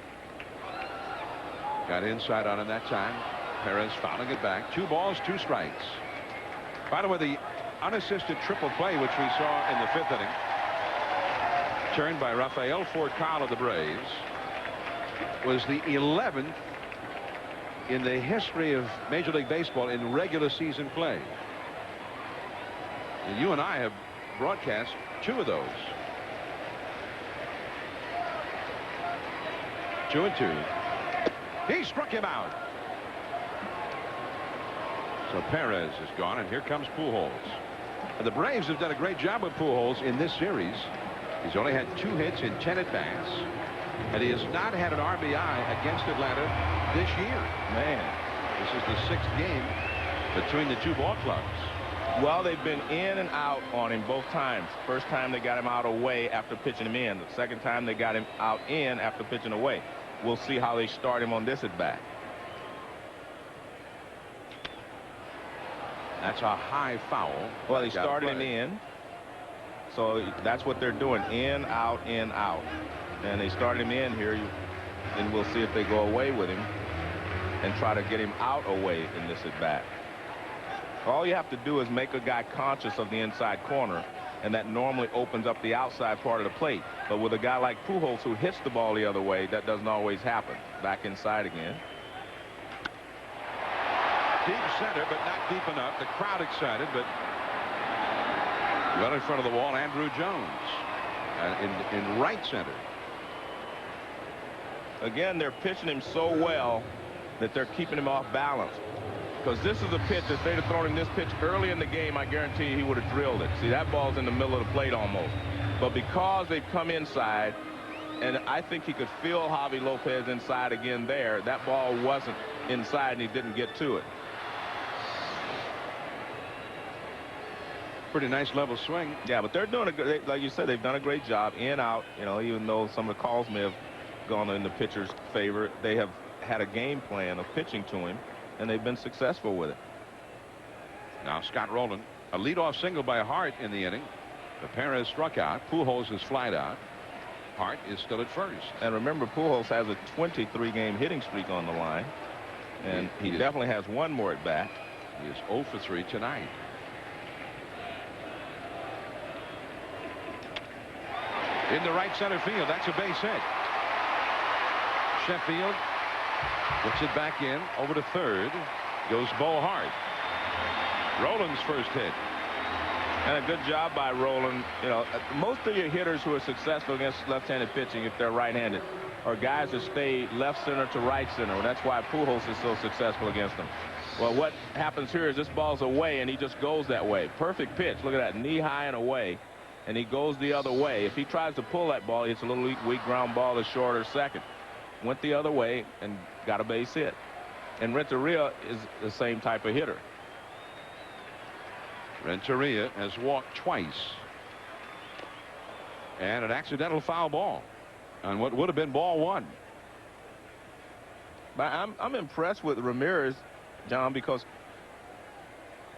Got inside on him that time. Perez fouling it back. 2 balls, 2 strikes. By the way, the unassisted triple play, which we saw in the 5th inning, turned by Rafael Furcal of the Braves, was the 11th in the history of Major League Baseball in regular season play. And you and I have broadcast 2 of those. 2-2. He struck him out. So Perez is gone, and here comes Pujols. And the Braves have done a great job with Pujols in this series. He's only had 2 hits in 10 at-bats, and he has not had an RBI against Atlanta this year. Man, this is the 6th game between the 2 ball clubs. Well, they've been in and out on him both times. First time they got him out away after pitching him in. The second time they got him out in after pitching away. We'll see how they start him on this at-bat. That's a high foul. Well, they started him in. So that's what they're doing. In, out, in, out. And they started him in here. And we'll see if they go away with him and try to get him out away in this at-bat. All you have to do is make a guy conscious of the inside corner, and that normally opens up the outside part of the plate. But with a guy like Pujols, who hits the ball the other way, that doesn't always happen. Back inside again. Deep center, but not deep enough. The crowd excited, but Well in front of the wall, Andrew Jones in right center. Again, they're pitching him so well that they're keeping him off balance. Because this is a pitch, if they'd have thrown him this pitch early in the game, I guarantee you he would have drilled it. See, that ball's in the middle of the plate almost. But because they've come inside, and I think he could feel Javi Lopez inside again there, that ball wasn't inside and he didn't get to it. Pretty nice level swing. Yeah, but they're doing a good, like you said, they've done a great job in, out, you know, even though some of the calls may have gone in the pitcher's favor, they have had a game plan of pitching to him, and they've been successful with it. Now Scott Rowland, a leadoff single by Hart in the inning. The pair has struck out. Pujols has flied out. Hart is still at first. And remember, Pujols has a 23-game hitting streak on the line, and he definitely has one more at bat. He is 0 for 3 tonight. In the right center field, that's a base hit. Sheffield puts it back in, over to third. Goes Bo Hart. Rowland's first hit. And a good job by Rowland. You know, most of your hitters who are successful against left-handed pitching, if they're right-handed, are guys that stay left center to right center. That's why Pujols is so successful against them. Well, what happens here is this ball's away, and he just goes that way. Perfect pitch. Look at that, knee high and away. And he goes the other way. If he tries to pull that ball, it's a little weak ground ball to short or second. Went the other way and got a base hit. And Renteria is the same type of hitter. Renteria has walked twice. And an accidental foul ball on what would have been ball one. But I'm impressed with Ramirez, John, because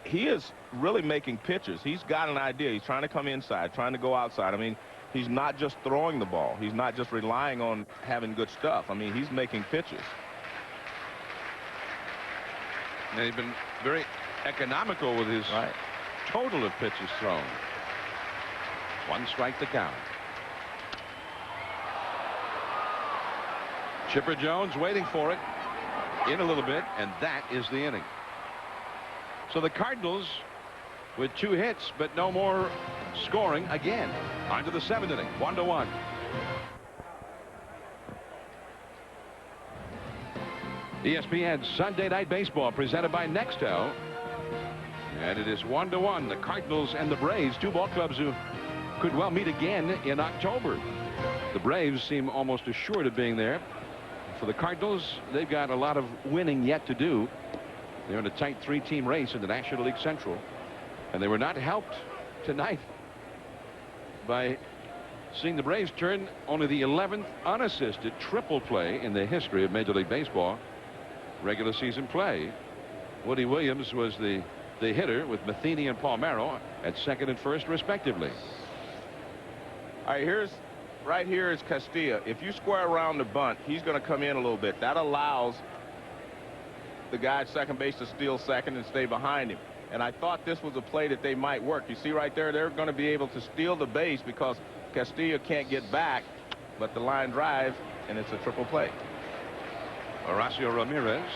he is really making pitches. He's got an idea. He's trying to come inside, trying to go outside. I mean, he's not just throwing the ball. He's not just relying on having good stuff. I mean, he's making pitches. And he's been very economical with his total of pitches thrown. One strike to count. Chipper Jones waiting for it in a little bit, and that is the inning. So the Cardinals with 2 hits, but no more scoring again. On to the 7th inning, 1-1. ESPN Sunday Night Baseball presented by Nextel. And it is 1-1. The Cardinals and the Braves, 2 ball clubs who could well meet again in October. The Braves seem almost assured of being there. For the Cardinals, they've got a lot of winning yet to do. They're in a tight 3-team race in the National League Central. And they were not helped tonight by seeing the Braves turn only the 11th unassisted triple play in the history of Major League Baseball regular season play. Woody Williams was the hitter with Matheny and Palmeiro at second and first respectively. All right, right here is Castilla. If you square around the bunt, he's going to come in a little bit. That allows the guy at second base to steal second and stay behind him. And I thought this was a play that they might work. You see right there, they're going to be able to steal the base because Castillo can't get back, but the line drive, and it's a triple play. Horacio Ramirez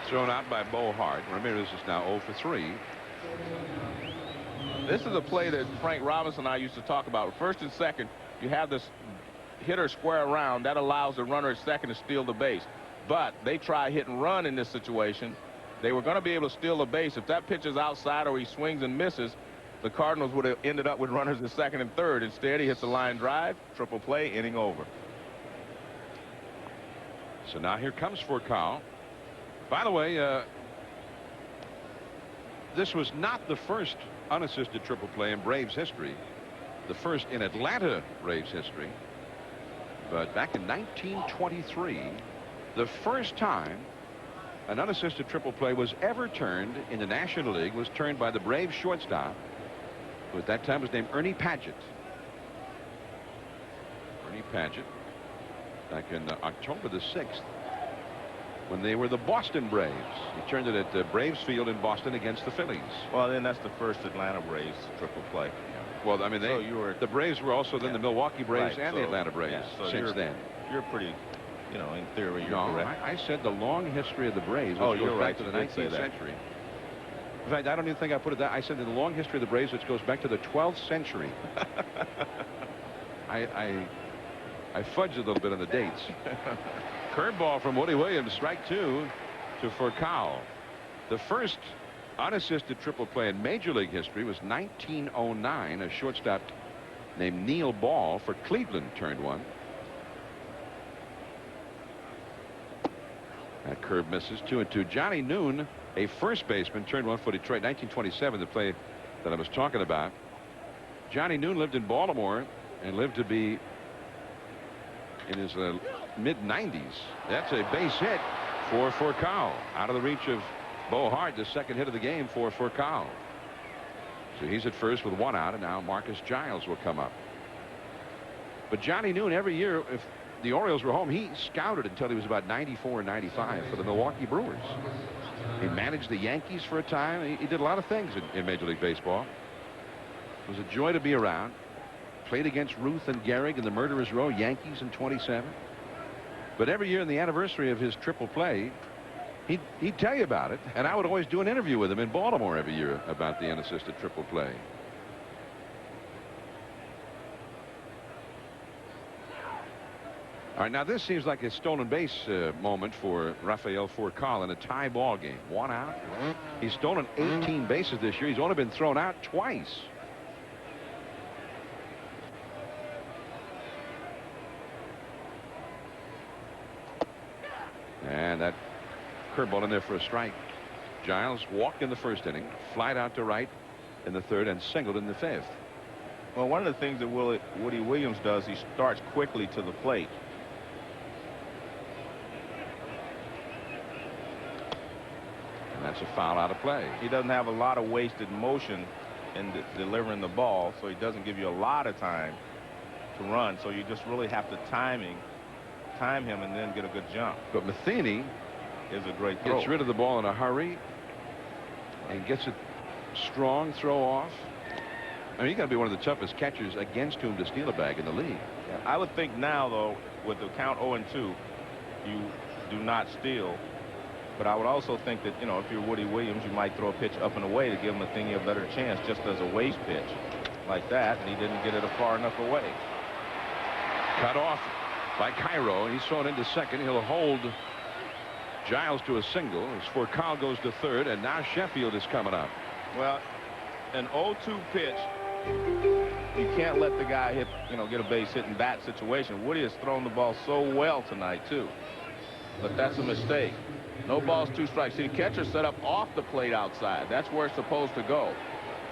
thrown out by Bo Hart. Ramirez is now 0 for 3. This is a play that Frank Robinson and I used to talk about. First and second, you have this hitter square around. That allows the runner at second to steal the base. But they try hit and run in this situation. They were going to be able to steal the base. If that pitch is outside or he swings and misses, the Cardinals would have ended up with runners at second and third. Instead, he hits a line drive, triple play, inning over. So now here comes Furcal. By the way, this was not the first unassisted triple play in Braves history. The first in Atlanta Braves history. But back in 1923, the first time an unassisted triple play was ever turned in the National League was turned by the Braves shortstop, who at that time was named Ernie Padgett. Ernie Padgett, back in October the 6th, when they were the Boston Braves. He turned it at Braves Field in Boston against the Phillies. Well, then that's the first Atlanta Braves triple play. Well, I mean, the Braves were also then the Milwaukee Braves and the Atlanta Braves since then. You're pretty, you know, in theory, you're correct. I said the long history of the Braves. Oh, you're right. To the 19th century. In fact, I don't even think I put it that. I said in the long history of the Braves, which goes back to the 12th century. I fudged a little bit on the dates. Curveball from Woody Williams, strike 2 to Furcal. The first unassisted triple play in Major League history was 1909. A shortstop named Neil Ball for Cleveland turned one. That curve misses. 2-2. Johnny Noon, a first baseman, turned one for Detroit. 1927, the play that I was talking about. Johnny Noon lived in Baltimore and lived to be in his mid-90s. That's a base hit for Furcal. Out of the reach of Bo Hart, the second hit of the game for Furcal. So he's at first with 1 out, and now Marcus Giles will come up. But Johnny Noon, every year, if the Orioles were home, he scouted until he was about 94 or 95 for the Milwaukee Brewers. He managed the Yankees for a time. He did a lot of things in Major League Baseball. It was a joy to be around. Played against Ruth and Gehrig in the Murderers Row, Yankees in 27. But every year in the anniversary of his triple play, he'd tell you about it, and I would always do an interview with him in Baltimore every year about the unassisted triple play. All right, now this seems like a stolen base moment for Rafael Furcal in a tie ball game. 1 out. He's stolen 18 bases this year. He's only been thrown out twice. And that curveball in there for a strike. Giles walked in the first inning, flied out to right in the third, and singled in the fifth. Well, one of the things that Woody Williams does, he starts quickly to the plate. And that's a foul out of play. He doesn't have a lot of wasted motion in delivering the ball, so he doesn't give you a lot of time to run. So you just really have to time him and then get a good jump. But Matheny is a great throw. Gets rid of the ball in a hurry and gets it strong throw off. I mean, you got to be one of the toughest catchers against whom to steal a bag in the league. Yeah, I would think now, though, with the count 0-2, you do not steal. But I would also think that, you know, if you're Woody Williams, you might throw a pitch up and away to give Matheny a better chance, just as a waste pitch like that, and he didn't get it far enough away. Cut off by Cairo. He's thrown into second. He'll hold Giles to a single as Furcal goes to third, and now Sheffield is coming up. Well, an 0-2 pitch, you can't let the guy hit, you know, get a base hit in that situation. Woody has thrown the ball so well tonight too, but that's a mistake. No balls, 2 strikes. See, the catcher set up off the plate outside. That's where it's supposed to go,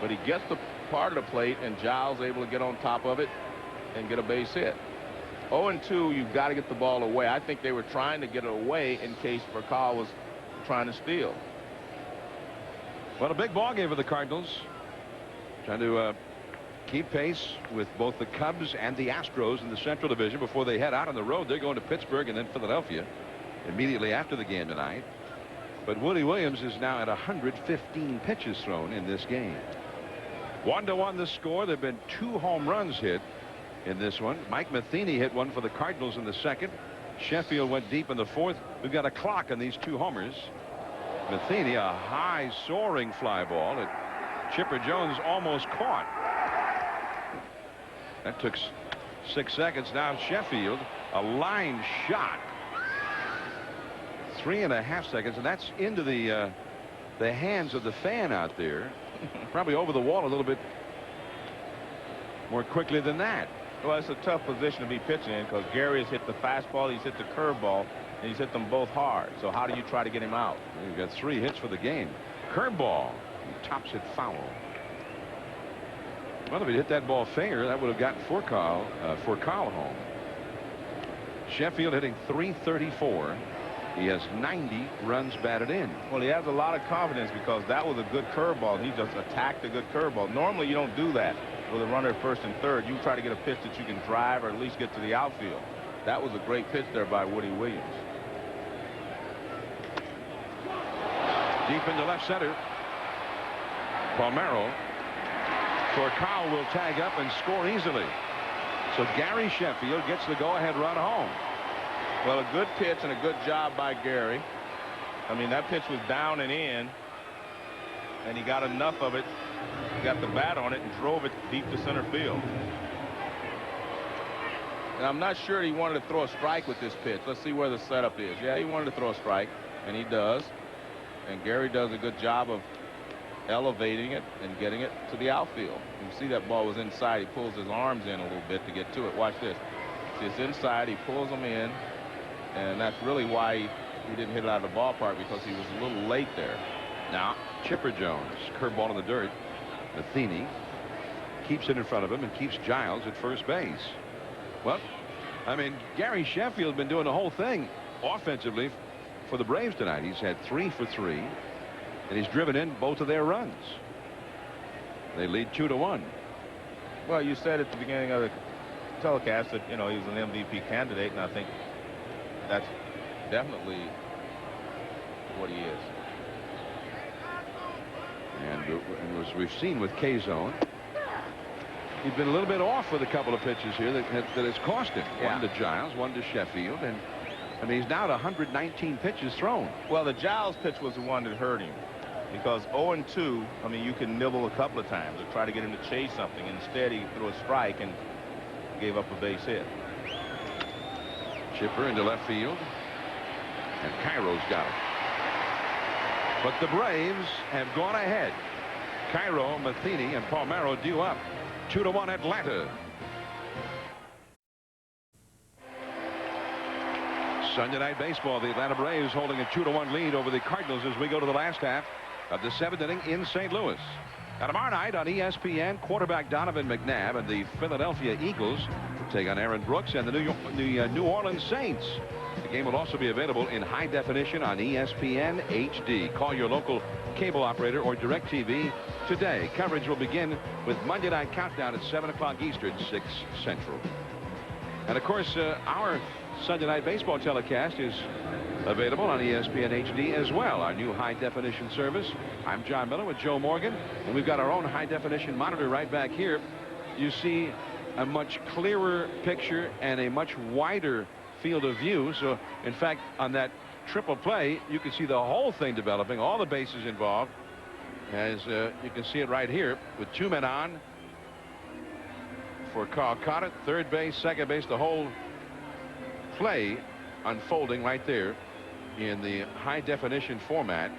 but he gets the part of the plate, and Giles able to get on top of it and get a base hit. 0-2, you've got to get the ball away. I think they were trying to get it away in case Furcal was trying to steal. Well, a big ball game for the Cardinals, trying to keep pace with both the Cubs and the Astros in the Central Division before they head out on the road. They're going to Pittsburgh and then Philadelphia immediately after the game tonight. But Woody Williams is now at 115 pitches thrown in this game. 1-1 the score. There have been 2 home runs hit in this one. Mike Matheny hit one for the Cardinals in the second. Sheffield went deep in the fourth. We've got a clock on these 2 homers. Matheny, a high soaring fly ball that Chipper Jones almost caught. That took 6 seconds. Now Sheffield, a line shot. 3.5 seconds, and that's into the hands of the fan out there. Probably over the wall a little bit more quickly than that. Well, it's a tough position to be pitching in because Gary has hit the fastball, he's hit the curveball, and he's hit them both hard. So how do you try to get him out? You've got 3 hits for the game. Curveball. He tops it foul. Well, if he'd hit that ball fair, that would have gotten Furcal home. Sheffield hitting .334. He has 90 runs batted in. Well, he has a lot of confidence because that was a good curveball. He just attacked a good curveball. Normally, you don't do that with a runner at first and third. You try to get a pitch that you can drive or at least get to the outfield. That was a great pitch there by Woody Williams. Deep into left center. Palmeiro. Furcal will tag up and score easily. So Gary Sheffield gets the go-ahead run home. Well, a good pitch and a good job by Gary. I mean, that pitch was down and in. and he got enough of it. He got the bat on it and drove it deep to center field. And I'm not sure he wanted to throw a strike with this pitch. Let's see where the setup is. Yeah, he wanted to throw a strike, and he does. And Gary does a good job of elevating it and getting it to the outfield. You see that ball was inside. He pulls his arms in a little bit to get to it. Watch this. See, it's inside. He pulls them in, and that's really why he didn't hit it out of the ballpark, because he was a little late there. Now, Chipper Jones, curveball in the dirt. Matheny keeps it in front of him and keeps Giles at first base. Well, I mean, Gary Sheffield's been doing the whole thing offensively for the Braves tonight. He's had 3 for 3, and he's driven in both of their runs. They lead 2-1. Well, you said at the beginning of the telecast that, you know, he was an MVP candidate, and I think that's definitely what he is. And as we've seen with K-Zone, he's been a little bit off with a couple of pitches here that has cost him. Yeah. One to Giles, one to Sheffield, and I mean, he's now at 119 pitches thrown. Well, the Giles pitch was the one that hurt him, because 0-2, I mean, you can nibble a couple of times or try to get him to chase something. Instead, he threw a strike and gave up a base hit. Chipper into left field, and Cairo's got it. But the Braves have gone ahead. Cairo, Matheny, and Palmeiro due up. 2-1 Atlanta. Sunday Night Baseball. The Atlanta Braves holding a 2-1 lead over the Cardinals as we go to the last half of the 7th inning in St. Louis. Now tomorrow night on ESPN, quarterback Donovan McNabb and the Philadelphia Eagles will take on Aaron Brooks and the New Orleans Saints. The game will also be available in high definition on ESPN HD. Call your local cable operator or DirecTV today. Coverage will begin with Monday Night Countdown at 7 o'clock Eastern, 6 Central. And of course, our Sunday Night Baseball telecast is available on ESPN HD as well, our new high definition service. I'm John Miller with Joe Morgan, and we've got our own high definition monitor right back here. You see a much clearer picture and a much wider field of view. So in fact, on that triple play, you can see the whole thing developing, all the bases involved, as you can see it right here with 2 men on for Carl Cotter, third base, second base, the whole play unfolding right there in the high definition format.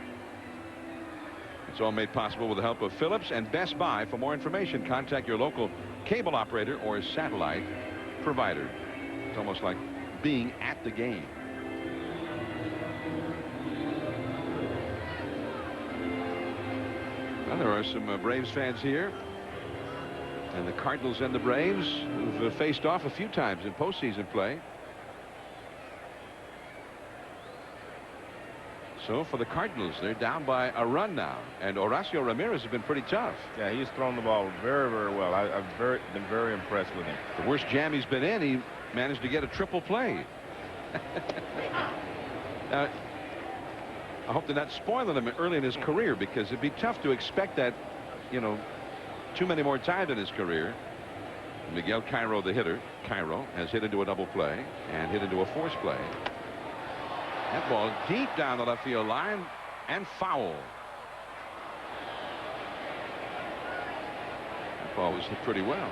It's all made possible with the help of Phillips and Best Buy. For more information, contact your local cable operator or satellite provider. It's almost like being at the game. Well, there are some Braves fans here, and the Cardinals and the Braves who've faced off a few times in postseason play. So for the Cardinals, they're down by a run now, and Horacio Ramirez has been pretty tough. Yeah, he's thrown the ball very, very well. I've been very impressed with him. The worst jam he's been in, he managed to get a triple play. Now, I hope they're not spoiling him early in his career, because it'd be tough to expect that, you know, too many more times in his career. Miguel Cairo, the hitter. Cairo has hit into a double play and hit into a force play. That ball deep down the left field line and foul. That ball was hit pretty well.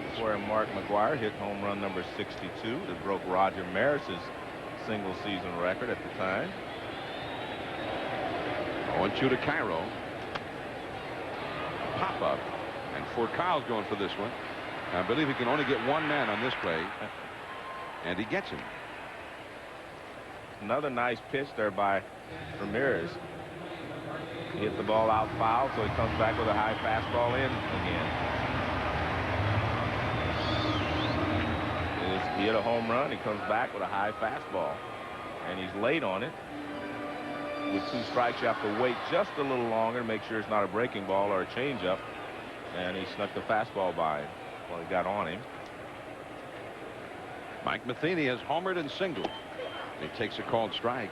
That's where Mark McGwire hit home run number 62 that broke Roger Maris's single season record at the time. 1-2 to Cairo. Pop up, and Kyle's going for this one. I believe he can only get one man on this play, and he gets him. Another nice pitch there by Ramirez. He hit the ball out foul, so he comes back with a high fastball in again. He hit a home run. He comes back with a high fastball, and he's late on it. With 2 strikes, you have to wait just a little longer to make sure it's not a breaking ball or a changeup. And he snuck the fastball by him while he got on him. Mike Matheny has homered and singled. He takes a called strike.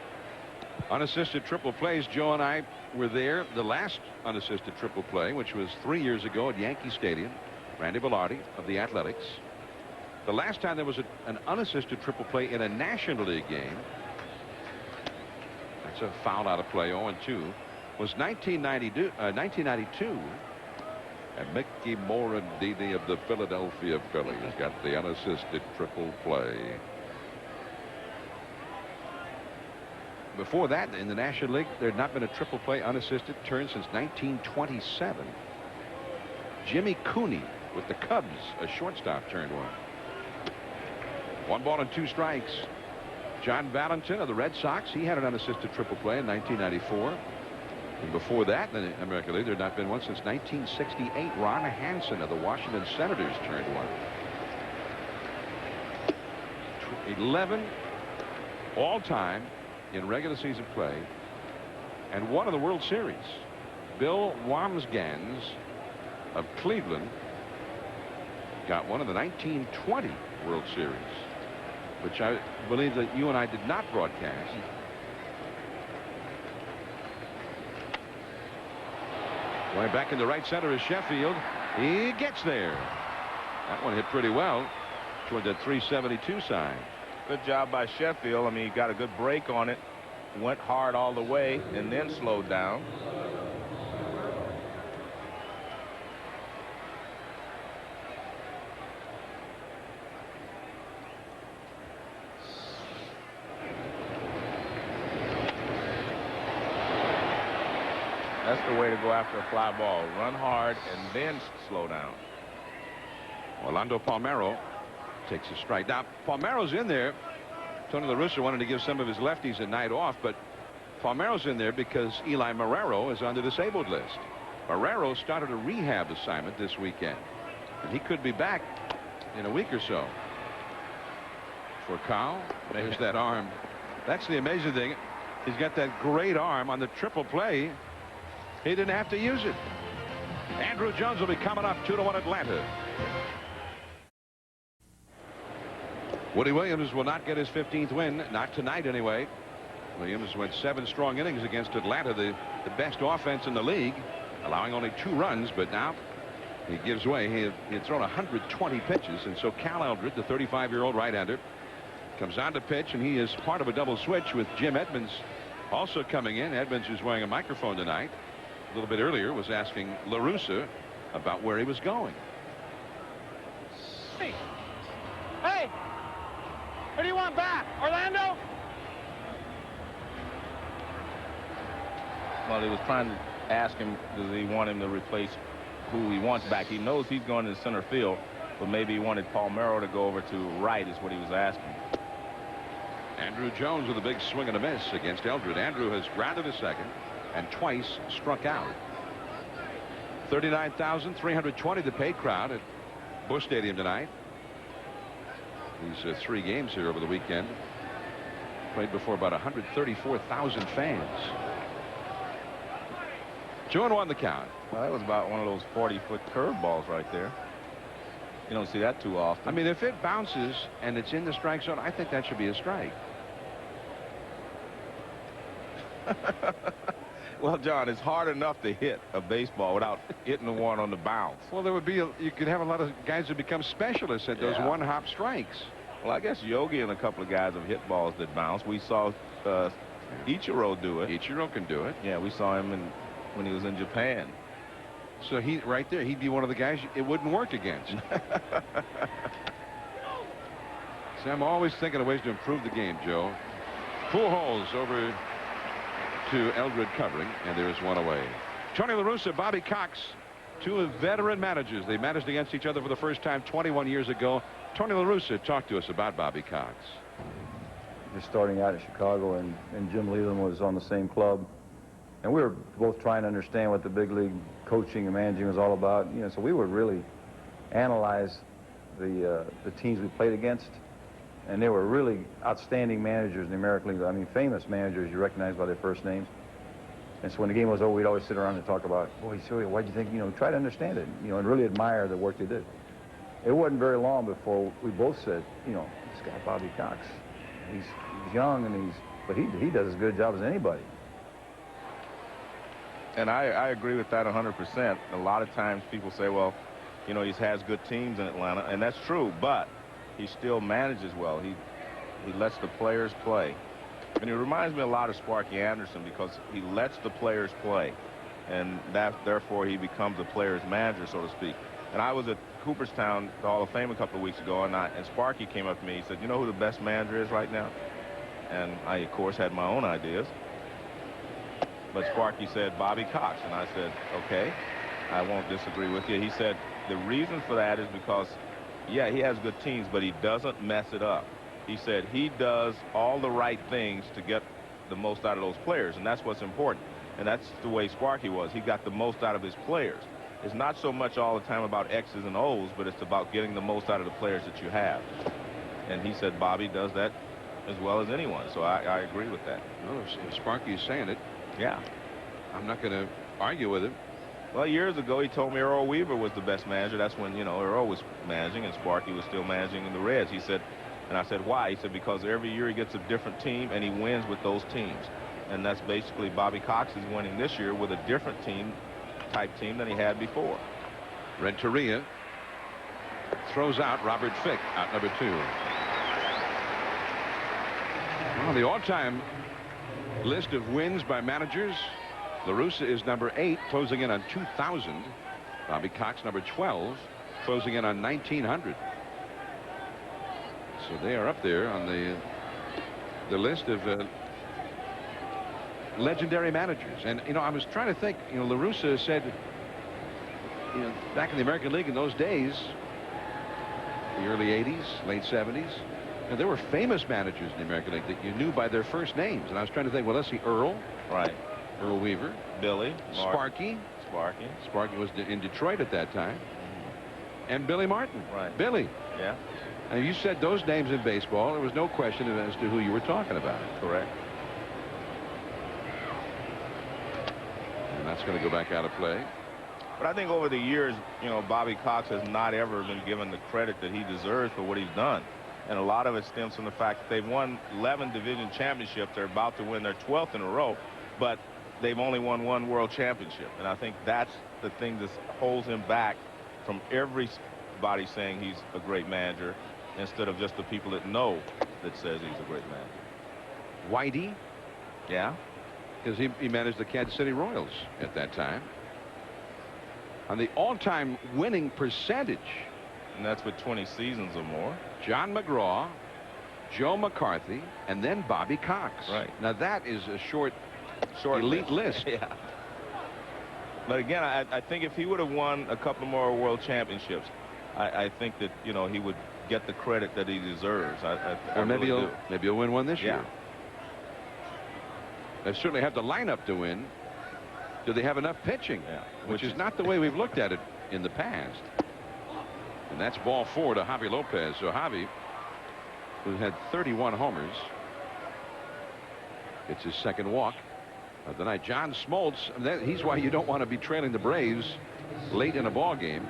Unassisted triple plays. Joe and I were there. The last unassisted triple play, which was 3 years ago at Yankee Stadium. Randy Velarde of the Athletics. The last time there was an unassisted triple play in a National League game, that's a foul out of play, 0-2, was 1992. And Mickey Morandini of the Philadelphia Phillies got the unassisted triple play. Before that, in the National League, there had not been a triple play unassisted turn since 1927. Jimmy Cooney with the Cubs, a shortstop, turned one. 1 ball and 2 strikes. John Valentin of the Red Sox, he had an unassisted triple play in 1994. And before that, in the American League, there had not been one since 1968. Ron Hansen of the Washington Senators turned one. 11 all-time in regular season play, and one in the World Series. Bill Wamsgans of Cleveland got one in the 1920 World Series, which I believe that you and I did not broadcast. Going back into right center is Sheffield. He gets there. That one hit pretty well toward that 372 sign. Good job by Sheffield. I mean, he got a good break on it, went hard all the way, and then slowed down. That's the way to go after a fly ball. Run hard and then slow down. Orlando Palmeiro takes a strike. Now, Palmeiro's in there. Tony La Russa wanted to give some of his lefties a night off, but Palmeiro's in there because Eli Marrero is on the disabled list. Marrero started a rehab assignment this weekend, and he could be back in a week or so. For Kyle, there's that arm. That's the amazing thing. He's got that great arm on the triple play. He didn't have to use it. Andrew Jones will be coming up 2-1 Atlanta. Woody Williams will not get his 15th win, not tonight anyway. Williams went 7 strong innings against Atlanta, the best offense in the league, allowing only 2 runs, but now he gives way. He had thrown 120 pitches, and so Cal Eldred, the 35-year-old right-hander, comes on to pitch, and he is part of a double switch with Jim Edmonds also coming in. Edmonds, who's wearing a microphone tonight, a little bit earlier was asking La Russa about where he was going. Hey! Hey! Who do you want back? Orlando? Well, he was trying to ask him, does he want him to replace who he wants back? He knows he's going to center field, but maybe he wanted Palmeiro to go over to right is what he was asking. Andrew Jones with a big swing and a miss against Eldred. Andrew has grounded a second and twice struck out. 39,320, the paid crowd at Busch Stadium tonight. These 3 games here over the weekend played before about 134,000 fans. 2-1 the count. Well, that was about one of those 40-foot curveballs right there. You don't see that too often. I mean, if it bounces and it's in the strike zone, I think that should be a strike. Well, John, it's hard enough to hit a baseball without hitting the one on the bounce. Well, there would be you could have a lot of guys who become specialists at those one-hop strikes. Well, I guess Yogi and a couple of guys have hit balls that bounce. We saw Ichiro do it. Ichiro can do it. Yeah, we saw him when he was in Japan. So he right there, he'd be one of the guys it wouldn't work against. See, I'm always thinking of ways to improve the game, Joe. Pujols over to Eldred covering, and there's one away. Tony La Russa, Bobby Cox, 2 veteran managers. They managed against each other for the first time 21 years ago. Tony La Russa talked to us about Bobby Cox. Just starting out in Chicago, and Jim Leland was on the same club, and we were both trying to understand what the big league coaching and managing was all about. You know, so we would really analyze the teams we played against, and they were really outstanding managers in the American League. I mean, famous managers you recognize by their first names. And so when the game was over, we'd always sit around and talk about, boy, so why'd you think, you know, try to understand it, you know, and really admire the work they did. It wasn't very long before we both said, you know, this guy Bobby Cox, he's young and but he does as good a job as anybody. And I agree with that 100%. A lot of times people say, well, you know, he has good teams in Atlanta, and that's true, but he still manages well. He lets the players play. And he reminds me a lot of Sparky Anderson because he lets the players play, and therefore he becomes a player's manager, so to speak. And I was at Cooperstown, the Hall of Fame, a couple of weeks ago, and Sparky came up to me. He said, you know who the best manager is right now? And I, of course, had my own ideas. But Sparky said Bobby Cox, and I said, okay, I won't disagree with you. He said the reason for that is because, yeah, he has good teams, but he doesn't mess it up. He said he does all the right things to get the most out of those players, and that's what's important. And that's the way Sparky was. He got the most out of his players. It's not so much all the time about X's and O's, but it's about getting the most out of the players that you have. And he said Bobby does that as well as anyone, so I agree with that. Well, if Sparky's saying it, yeah, I'm not going to argue with him. Well, years ago, he told me Earl Weaver was the best manager. That's when, you know, Earl was managing and Sparky was still managing in the Reds. He said, and I said, why? He said, because every year he gets a different team and he wins with those teams. And that's basically Bobby Cox is winning this year with a different type team than he had before. Renteria throws out Robert Fick, out number 2. Well, the all-time list of wins by managers, La Russa is number 8, closing in on 2,000. Bobby Cox, number 12, closing in on 1,900. So they are up there on the list of legendary managers. And, you know, I was trying to think, you know, La Russa said, you know, back in the American League in those days, the early 80s, late 70s, and there were famous managers in the American League that you knew by their first names. And I was trying to think, well, let's see, Earl. Right. Earl Weaver. Billy. Sparky. Sparky was in Detroit at that time. And Billy Martin. Right. Billy. Yeah. And you said those names in baseball, there was no question as to who you were talking about. Correct. And that's going to go back out of play. But I think over the years, you know, Bobby Cox has not ever been given the credit that he deserves for what he's done. And a lot of it stems from the fact that they've won 11 division championships. They're about to win their 12th in a row, but they've only won 1 world championship. And I think that's the thing that holds him back from everybody saying he's a great manager instead of just the people that know that says he's a great manager. Whitey. Yeah. Because he managed the Kansas City Royals at that time. On the all-time winning percentage. And that's with 20 seasons or more. John McGraw, Joe McCarthy, and then Bobby Cox. Right. Now that is a short elite list. Yeah. But again, I think if he would have won a couple more world championships, I think that, you know, he would get the credit that he deserves. Or maybe he'll win one this year. Yeah. They certainly have the lineup to win. Do they have enough pitching? Yeah. Which is not the way we've looked at it in the past. And that's ball 4 to Javi Lopez. So Javi, who had 31 homers, gets his second walk of the night. John Smoltz, he's why you don't want to be trailing the Braves late in a ball game.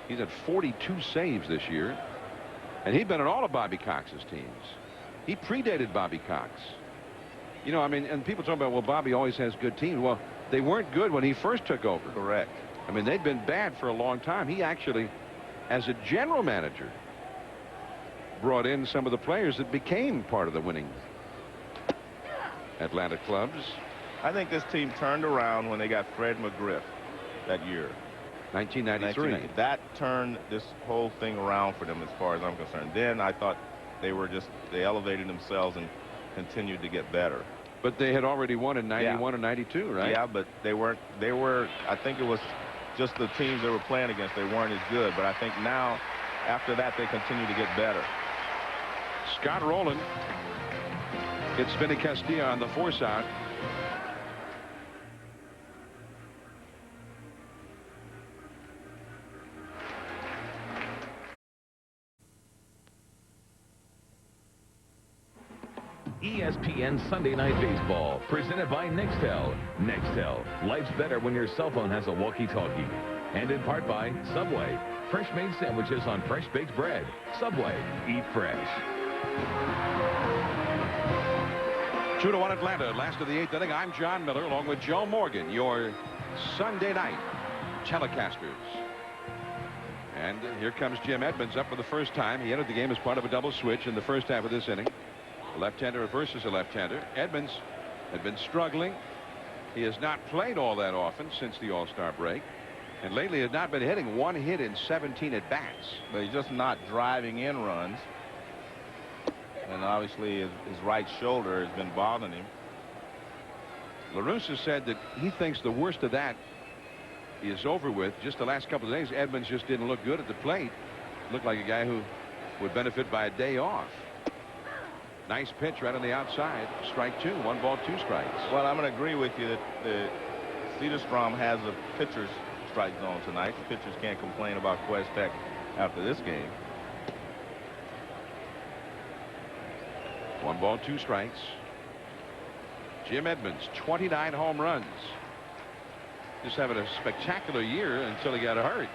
He's had 42 saves this year, and he'd been on all of Bobby Cox's teams. He predated Bobby Cox. You know, I mean, and people talk about, well, Bobby always has good teams. Well, they weren't good when he first took over. Correct. I mean, they'd been bad for a long time. He actually, as a general manager, brought in some of the players that became part of the winning Atlanta clubs. I think this team turned around when they got Fred McGriff that year. 1993. That turned this whole thing around for them as far as I'm concerned. Then I thought they elevated themselves and continued to get better. But they had already won in 91 and 92, right? Yeah, but they were, I think it was just the teams they were playing against. They weren't as good. But I think now, after that, they continue to get better. Scott Rowland gets Vinny Castilla on the force out. ESPN Sunday Night Baseball, presented by Nextel. Nextel, life's better when your cell phone has a walkie-talkie. And in part by Subway, fresh-made sandwiches on fresh-baked bread. Subway, eat fresh. 2-1 Atlanta. Last of the 8th inning. I'm John Miller along with Joe Morgan, your Sunday night telecasters. And here comes Jim Edmonds up for the first time. He entered the game as part of a double switch in the first half of this inning. A left-hander versus a left-hander. Edmonds had been struggling. He has not played all that often since the All-Star break. And lately has not been hitting. 1 hit in 17 at-bats. But he's just not driving in runs. And obviously his right shoulder has been bothering him. La Russa said that he thinks the worst of that is over with. Just the last couple of days, Edmonds just didn't look good at the plate. Looked like a guy who would benefit by a day off. Nice pitch right on the outside. Strike 2. 1 ball, 2 strikes. Well, I'm going to agree with you that the Cedarstrom has a pitcher's strike zone tonight. The pitchers can't complain about Quest Tech after this game. 1 ball, 2 strikes. Jim Edmonds, 29 home runs. Just having a spectacular year until he got hurt.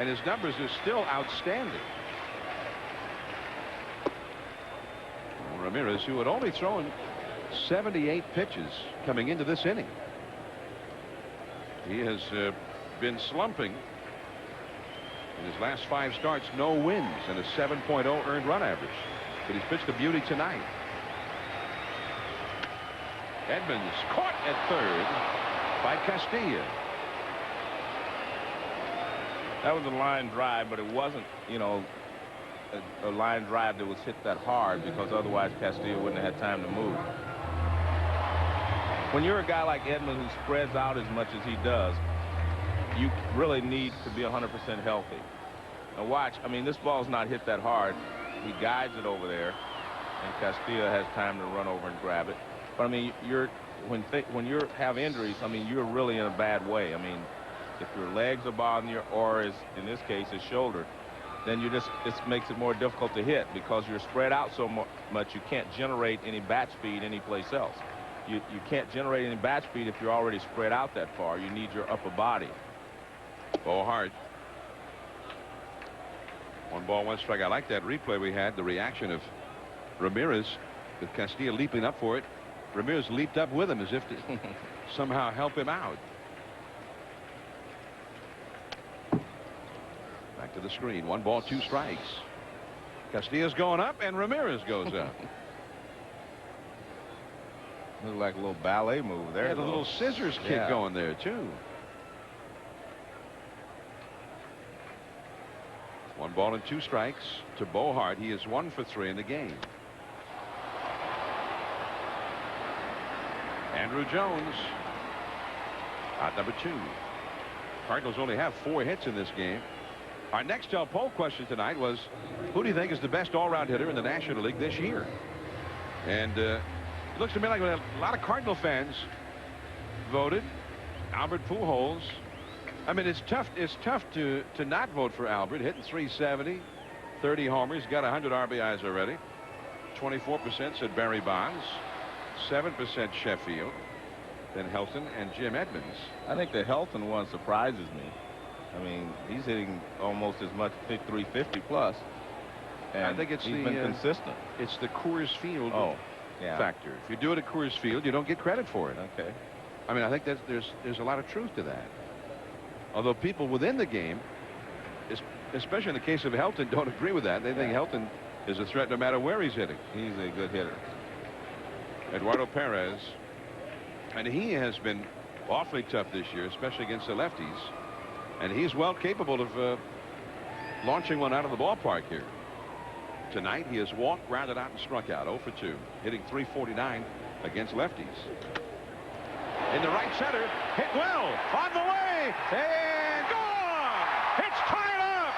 And his numbers are still outstanding. Ramirez, who had only thrown 78 pitches coming into this inning. He has been slumping. In his last 5 starts, no wins and a 7.0 earned run average. But he's pitched a beauty tonight. Edmonds caught at third by Castilla. That was a line drive, but it wasn't, you know, a line drive that was hit that hard, because otherwise Castilla wouldn't have had time to move. When you're a guy like Edmonds who spreads out as much as he does, you really need to be 100% healthy. Now watch, I mean, this ball's not hit that hard. He guides it over there, and Castilla has time to run over and grab it. But I mean, when you have injuries, I mean, you're really in a bad way. I mean, if your legs are bothering you, or as in this case his shoulder, then you just, it makes it more difficult to hit, because you're spread out so much you can't generate any bat speed anyplace else. You can't generate any bat speed if you're already spread out that far. You need your upper body. Bo Hart. 1 ball, 1 strike. I like that replay we had, the reaction of Ramirez with Castilla leaping up for it. Ramirez leaped up with him as if to somehow help him out. Back to the screen. 1 ball, 2 strikes. Castilla's going up and Ramirez goes up. Looked like a little ballet move there. He had a little scissors kick going there too. 1 ball and 2 strikes to Bo Hart. He is 1 for 3 in the game. Andrew Jones, out number 2. Cardinals only have 4 hits in this game. Our next poll question tonight was, who do you think is the best all-round hitter in the National League this year? And it looks to me like a lot of Cardinal fans voted Albert Pujols. I mean, it's tough to not vote for Albert. Hitting .370, 30 homers, got 100 RBIs already. 24% said Barry Bonds, 7% Sheffield, then Helton and Jim Edmonds. I think the Helton one surprises me. I mean, he's hitting almost as much, 350 plus. And I think he's been consistent. It's the Coors Field Yeah. factor. If you do it at Coors Field, you don't get credit for it. Okay. I mean, I think that there's a lot of truth to that. Although people within the game, especially in the case of Helton, don't agree with that. They think Helton is a threat no matter where he's hitting. He's a good hitter. Eduardo Perez, and he has been awfully tough this year, especially against the lefties. And he's well capable of launching one out of the ballpark here. Tonight he has walked, grounded out, and struck out. 0 for 2, hitting .349 against lefties. In the right center, hit well, on the way, and gone! It's tied up!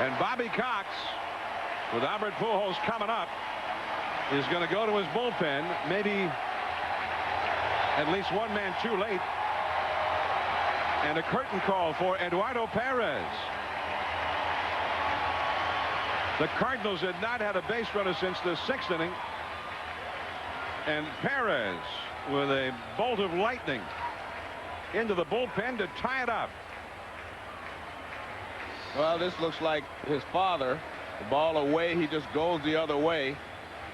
And Bobby Cox with Albert Pujols coming up is going to go to his bullpen, maybe at least one man too late. And a curtain call for Eduardo Perez. The Cardinals had not had a base runner since the 6th inning. And Perez with a bolt of lightning into the bullpen to tie it up. Well, this looks like his father. The ball away, he just goes the other way.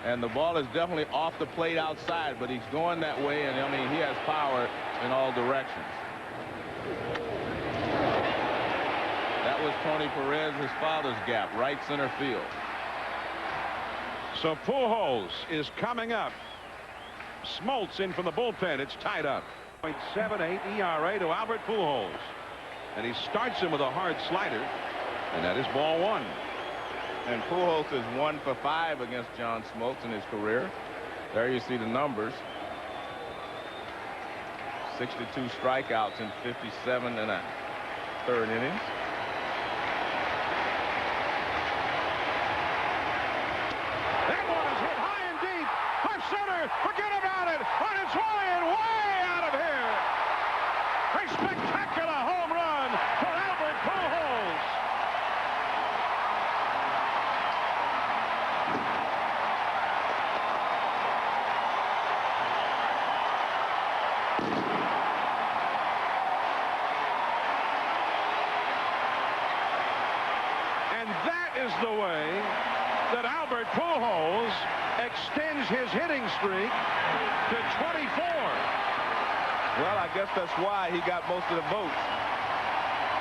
And the ball is definitely off the plate outside, but he's going that way, and I mean, he has power in all directions. That was Tony Perez, his father's gap, right center field. So Pujols is coming up. Smoltz in from the bullpen. It's tied up. 0.78 ERA to Albert Pujols. And he starts him with a hard slider, and that is ball 1. And Pujols is 1 for 5 against John Smoltz in his career. There you see the numbers. 62 strikeouts in 57 1/3 innings. That one is hit high and deep. Left center. Forget about it. On its way and way out of here. A spectacular home run for Albert Pujols. And that is the way that Albert Pujols extends his hitting streak to 24. Well, I guess that's why he got most of the votes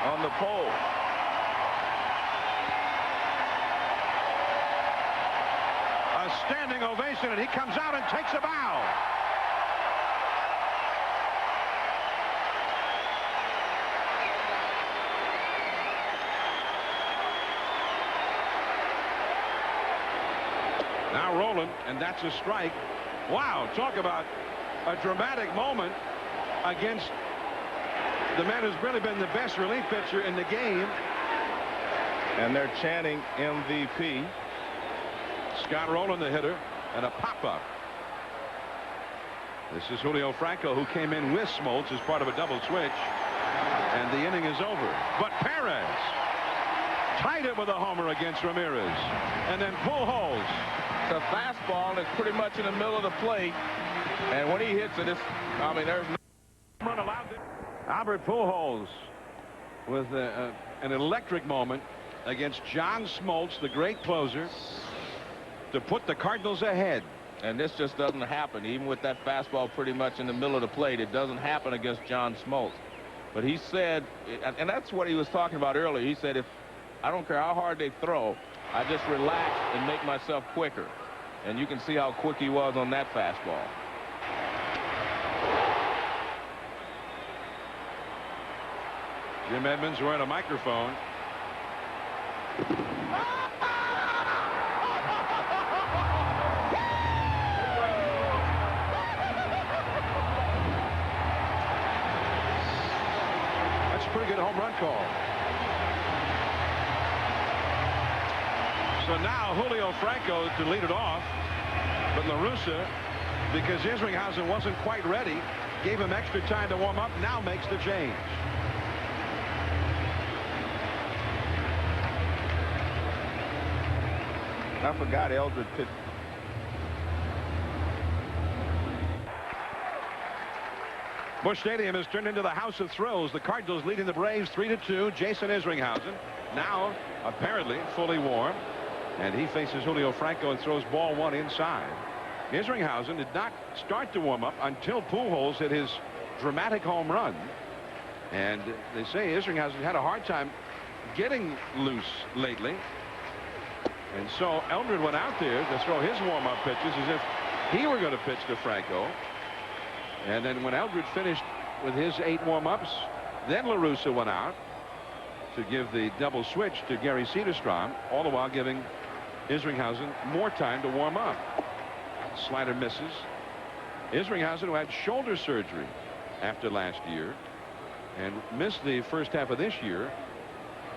on the poll. A standing ovation, and he comes out and takes a bow. Now rolling, and that's a strike. Wow, talk about a dramatic moment against the man who's really been the best relief pitcher in the game. And they're chanting MVP. Scott Rowland, the hitter, and a pop-up. This is Julio Franco, who came in with Smoltz as part of a double switch. And the inning is over. But Perez tied it with a homer against Ramirez. And then Pujols. The fastball is pretty much in the middle of the plate. And when he hits it, I mean, there's no run allowed. Albert Pujols with an electric moment against John Smoltz, the great closer, to put the Cardinals ahead. And this just doesn't happen. Even with that fastball pretty much in the middle of the plate, it doesn't happen against John Smoltz. But he said, and that's what he was talking about earlier, he said, if I don't care how hard they throw, I just relax and make myself quicker. And you can see how quick he was on that fastball. Jim Edmonds wearing a microphone. That's a pretty good home run call. So now Julio Franco to lead it off, but La Russa, because Isringhausen wasn't quite ready, gave him extra time to warm up, now makes the change. I forgot Eldred pitched. Busch Stadium has turned into the house of thrills. The Cardinals leading the Braves 3-2. Jason Isringhausen now apparently fully warm. And he faces Julio Franco and throws ball 1 inside. Isringhausen did not start to warm up until Pujols hit his dramatic home run. And they say Isringhausen had a hard time getting loose lately. And so Eldred went out there to throw his warm-up pitches as if he were going to pitch to Franco. And then when Eldred finished with his 8 warm-ups, then La Russa went out to give the double switch to Gary Cederstrom, all the while giving Isringhausen more time to warm up. Slider misses. Isringhausen, who had shoulder surgery after last year and missed the first half of this year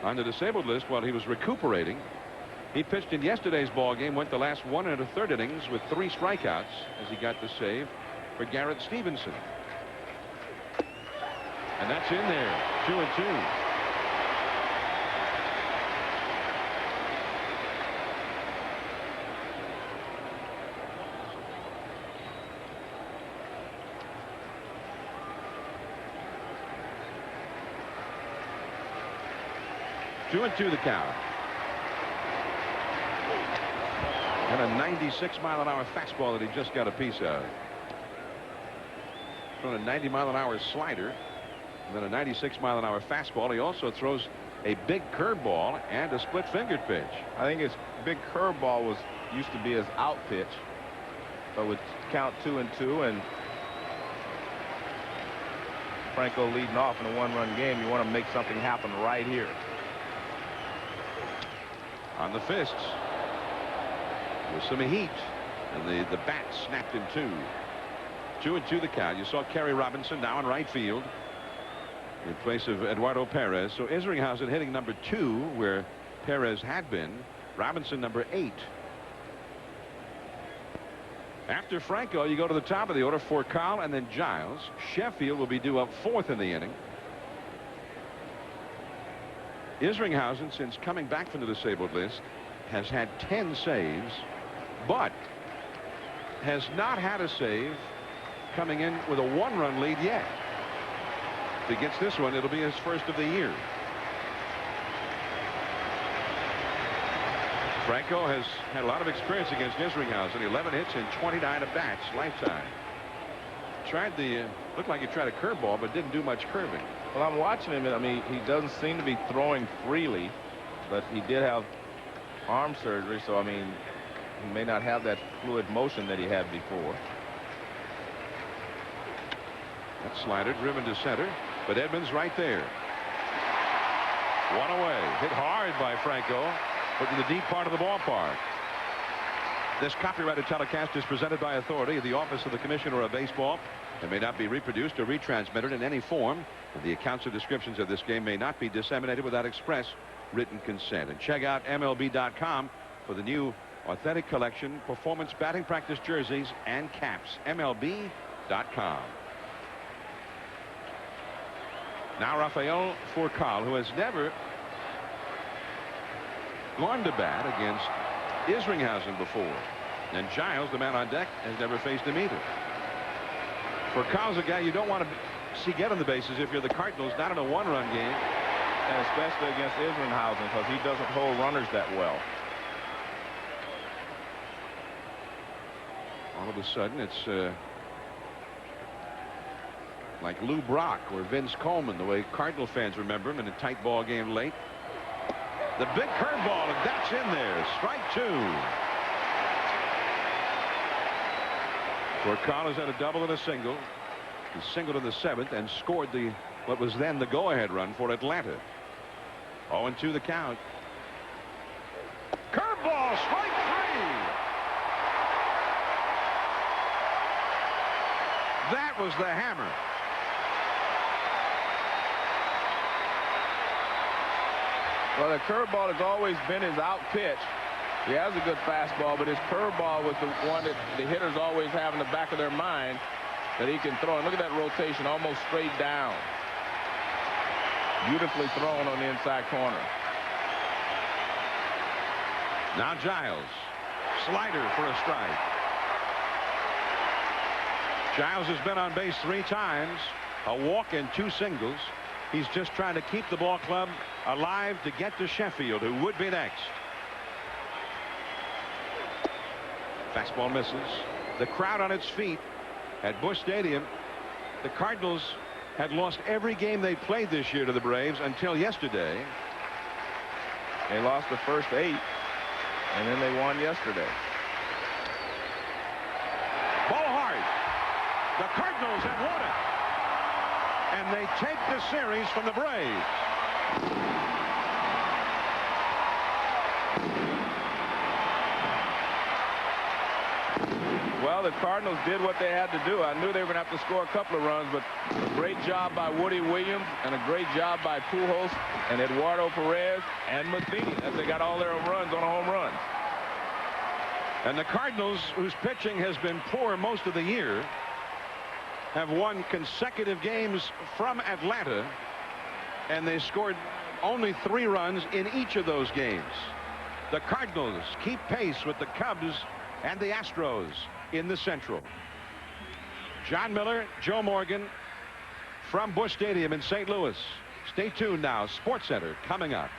on the disabled list while he was recuperating. He pitched in yesterday's ball game, went the last 1 1/3 innings with 3 strikeouts as he got the save for Garrett Stevenson. And that's in there. 2-2. Two and two the count. And a 96-mile-an-hour fastball that he just got a piece of. From a 90-mile-an-hour slider, and then a 96-mile-an-hour fastball. He also throws a big curveball and a split-fingered pitch. I think his big curveball used to be his out pitch, but with count 2-2 and Franco leading off in a 1-run game, you want to make something happen right here. On the fists with some heat, and the bat snapped in two. 2-2 the count. You saw Kerry Robinson now in right field in place of Eduardo Perez. So Isringhausen hitting number 2 where Perez had been. Robinson number 8. After Franco, you go to the top of the order for Carl and then Giles. Sheffield will be due up 4th in the inning. Isringhausen, since coming back from the disabled list, has had 10 saves, but has not had a save coming in with a 1-run lead yet. If he gets this one, it'll be his first of the year. Franco has had a lot of experience against Isringhausen. 11 hits in 29 at-bats lifetime. Looked like he tried a curveball, but didn't do much curving. Well, I'm watching him, and I mean, he doesn't seem to be throwing freely, but he did have arm surgery, so I mean, he may not have that fluid motion that he had before. That slider driven to center, but Edmonds right there. One away. Hit hard by Franco, but in the deep part of the ballpark. This copyrighted telecast is presented by authority of the Office of the Commissioner of Baseball. It may not be reproduced or retransmitted in any form. And the accounts or descriptions of this game may not be disseminated without express written consent. And check out MLB.com for the new authentic collection, performance batting practice jerseys and caps. MLB.com. Now Rafael Furcal, who has never gone to bat against Isringhausen before. And Giles, the man on deck, has never faced him either. Furcal's a guy you don't want to see get on the bases if you're the Cardinals, not in a 1-run game. And especially against Isringhausen, because he doesn't hold runners that well. All of a sudden, it's like Lou Brock or Vince Coleman, the way Cardinal fans remember him in a tight ball game late. The big curveball, and that's in there. Strike 2. Furcal has had a double and a single. He singled in the 7th and scored what was then the go-ahead run for Atlanta. 0-2 the count. Curveball, strike 3. That was the hammer. Well, the curveball has always been his out pitch. He has a good fastball, but his curveball was the one that the hitters always have in the back of their mind that he can throw. And look at that rotation, almost straight down. Beautifully thrown on the inside corner. Now Giles. Slider for a strike. Giles has been on base 3 times. A walk and 2 singles. He's just trying to keep the ball club alive to get to Sheffield, who would be next. Fastball misses. The crowd on its feet at Busch Stadium. The Cardinals had lost every game they played this year to the Braves until yesterday. They lost the first 8, and then they won yesterday. Ball hard. The Cardinals have won it. And they take the series from the Braves. Well, the Cardinals did what they had to do. I knew they were going to have to score a couple of runs, but a great job by Woody Williams and a great job by Pujols and Eduardo Perez and Matheny as they got all their runs on a home run. And the Cardinals, whose pitching has been poor most of the year, have won consecutive games from Atlanta, and they scored only 3 runs in each of those games. The Cardinals keep pace with the Cubs and the Astros in the Central. John Miller, Joe Morgan from Busch Stadium in St. Louis. Stay tuned now. SportsCenter coming up.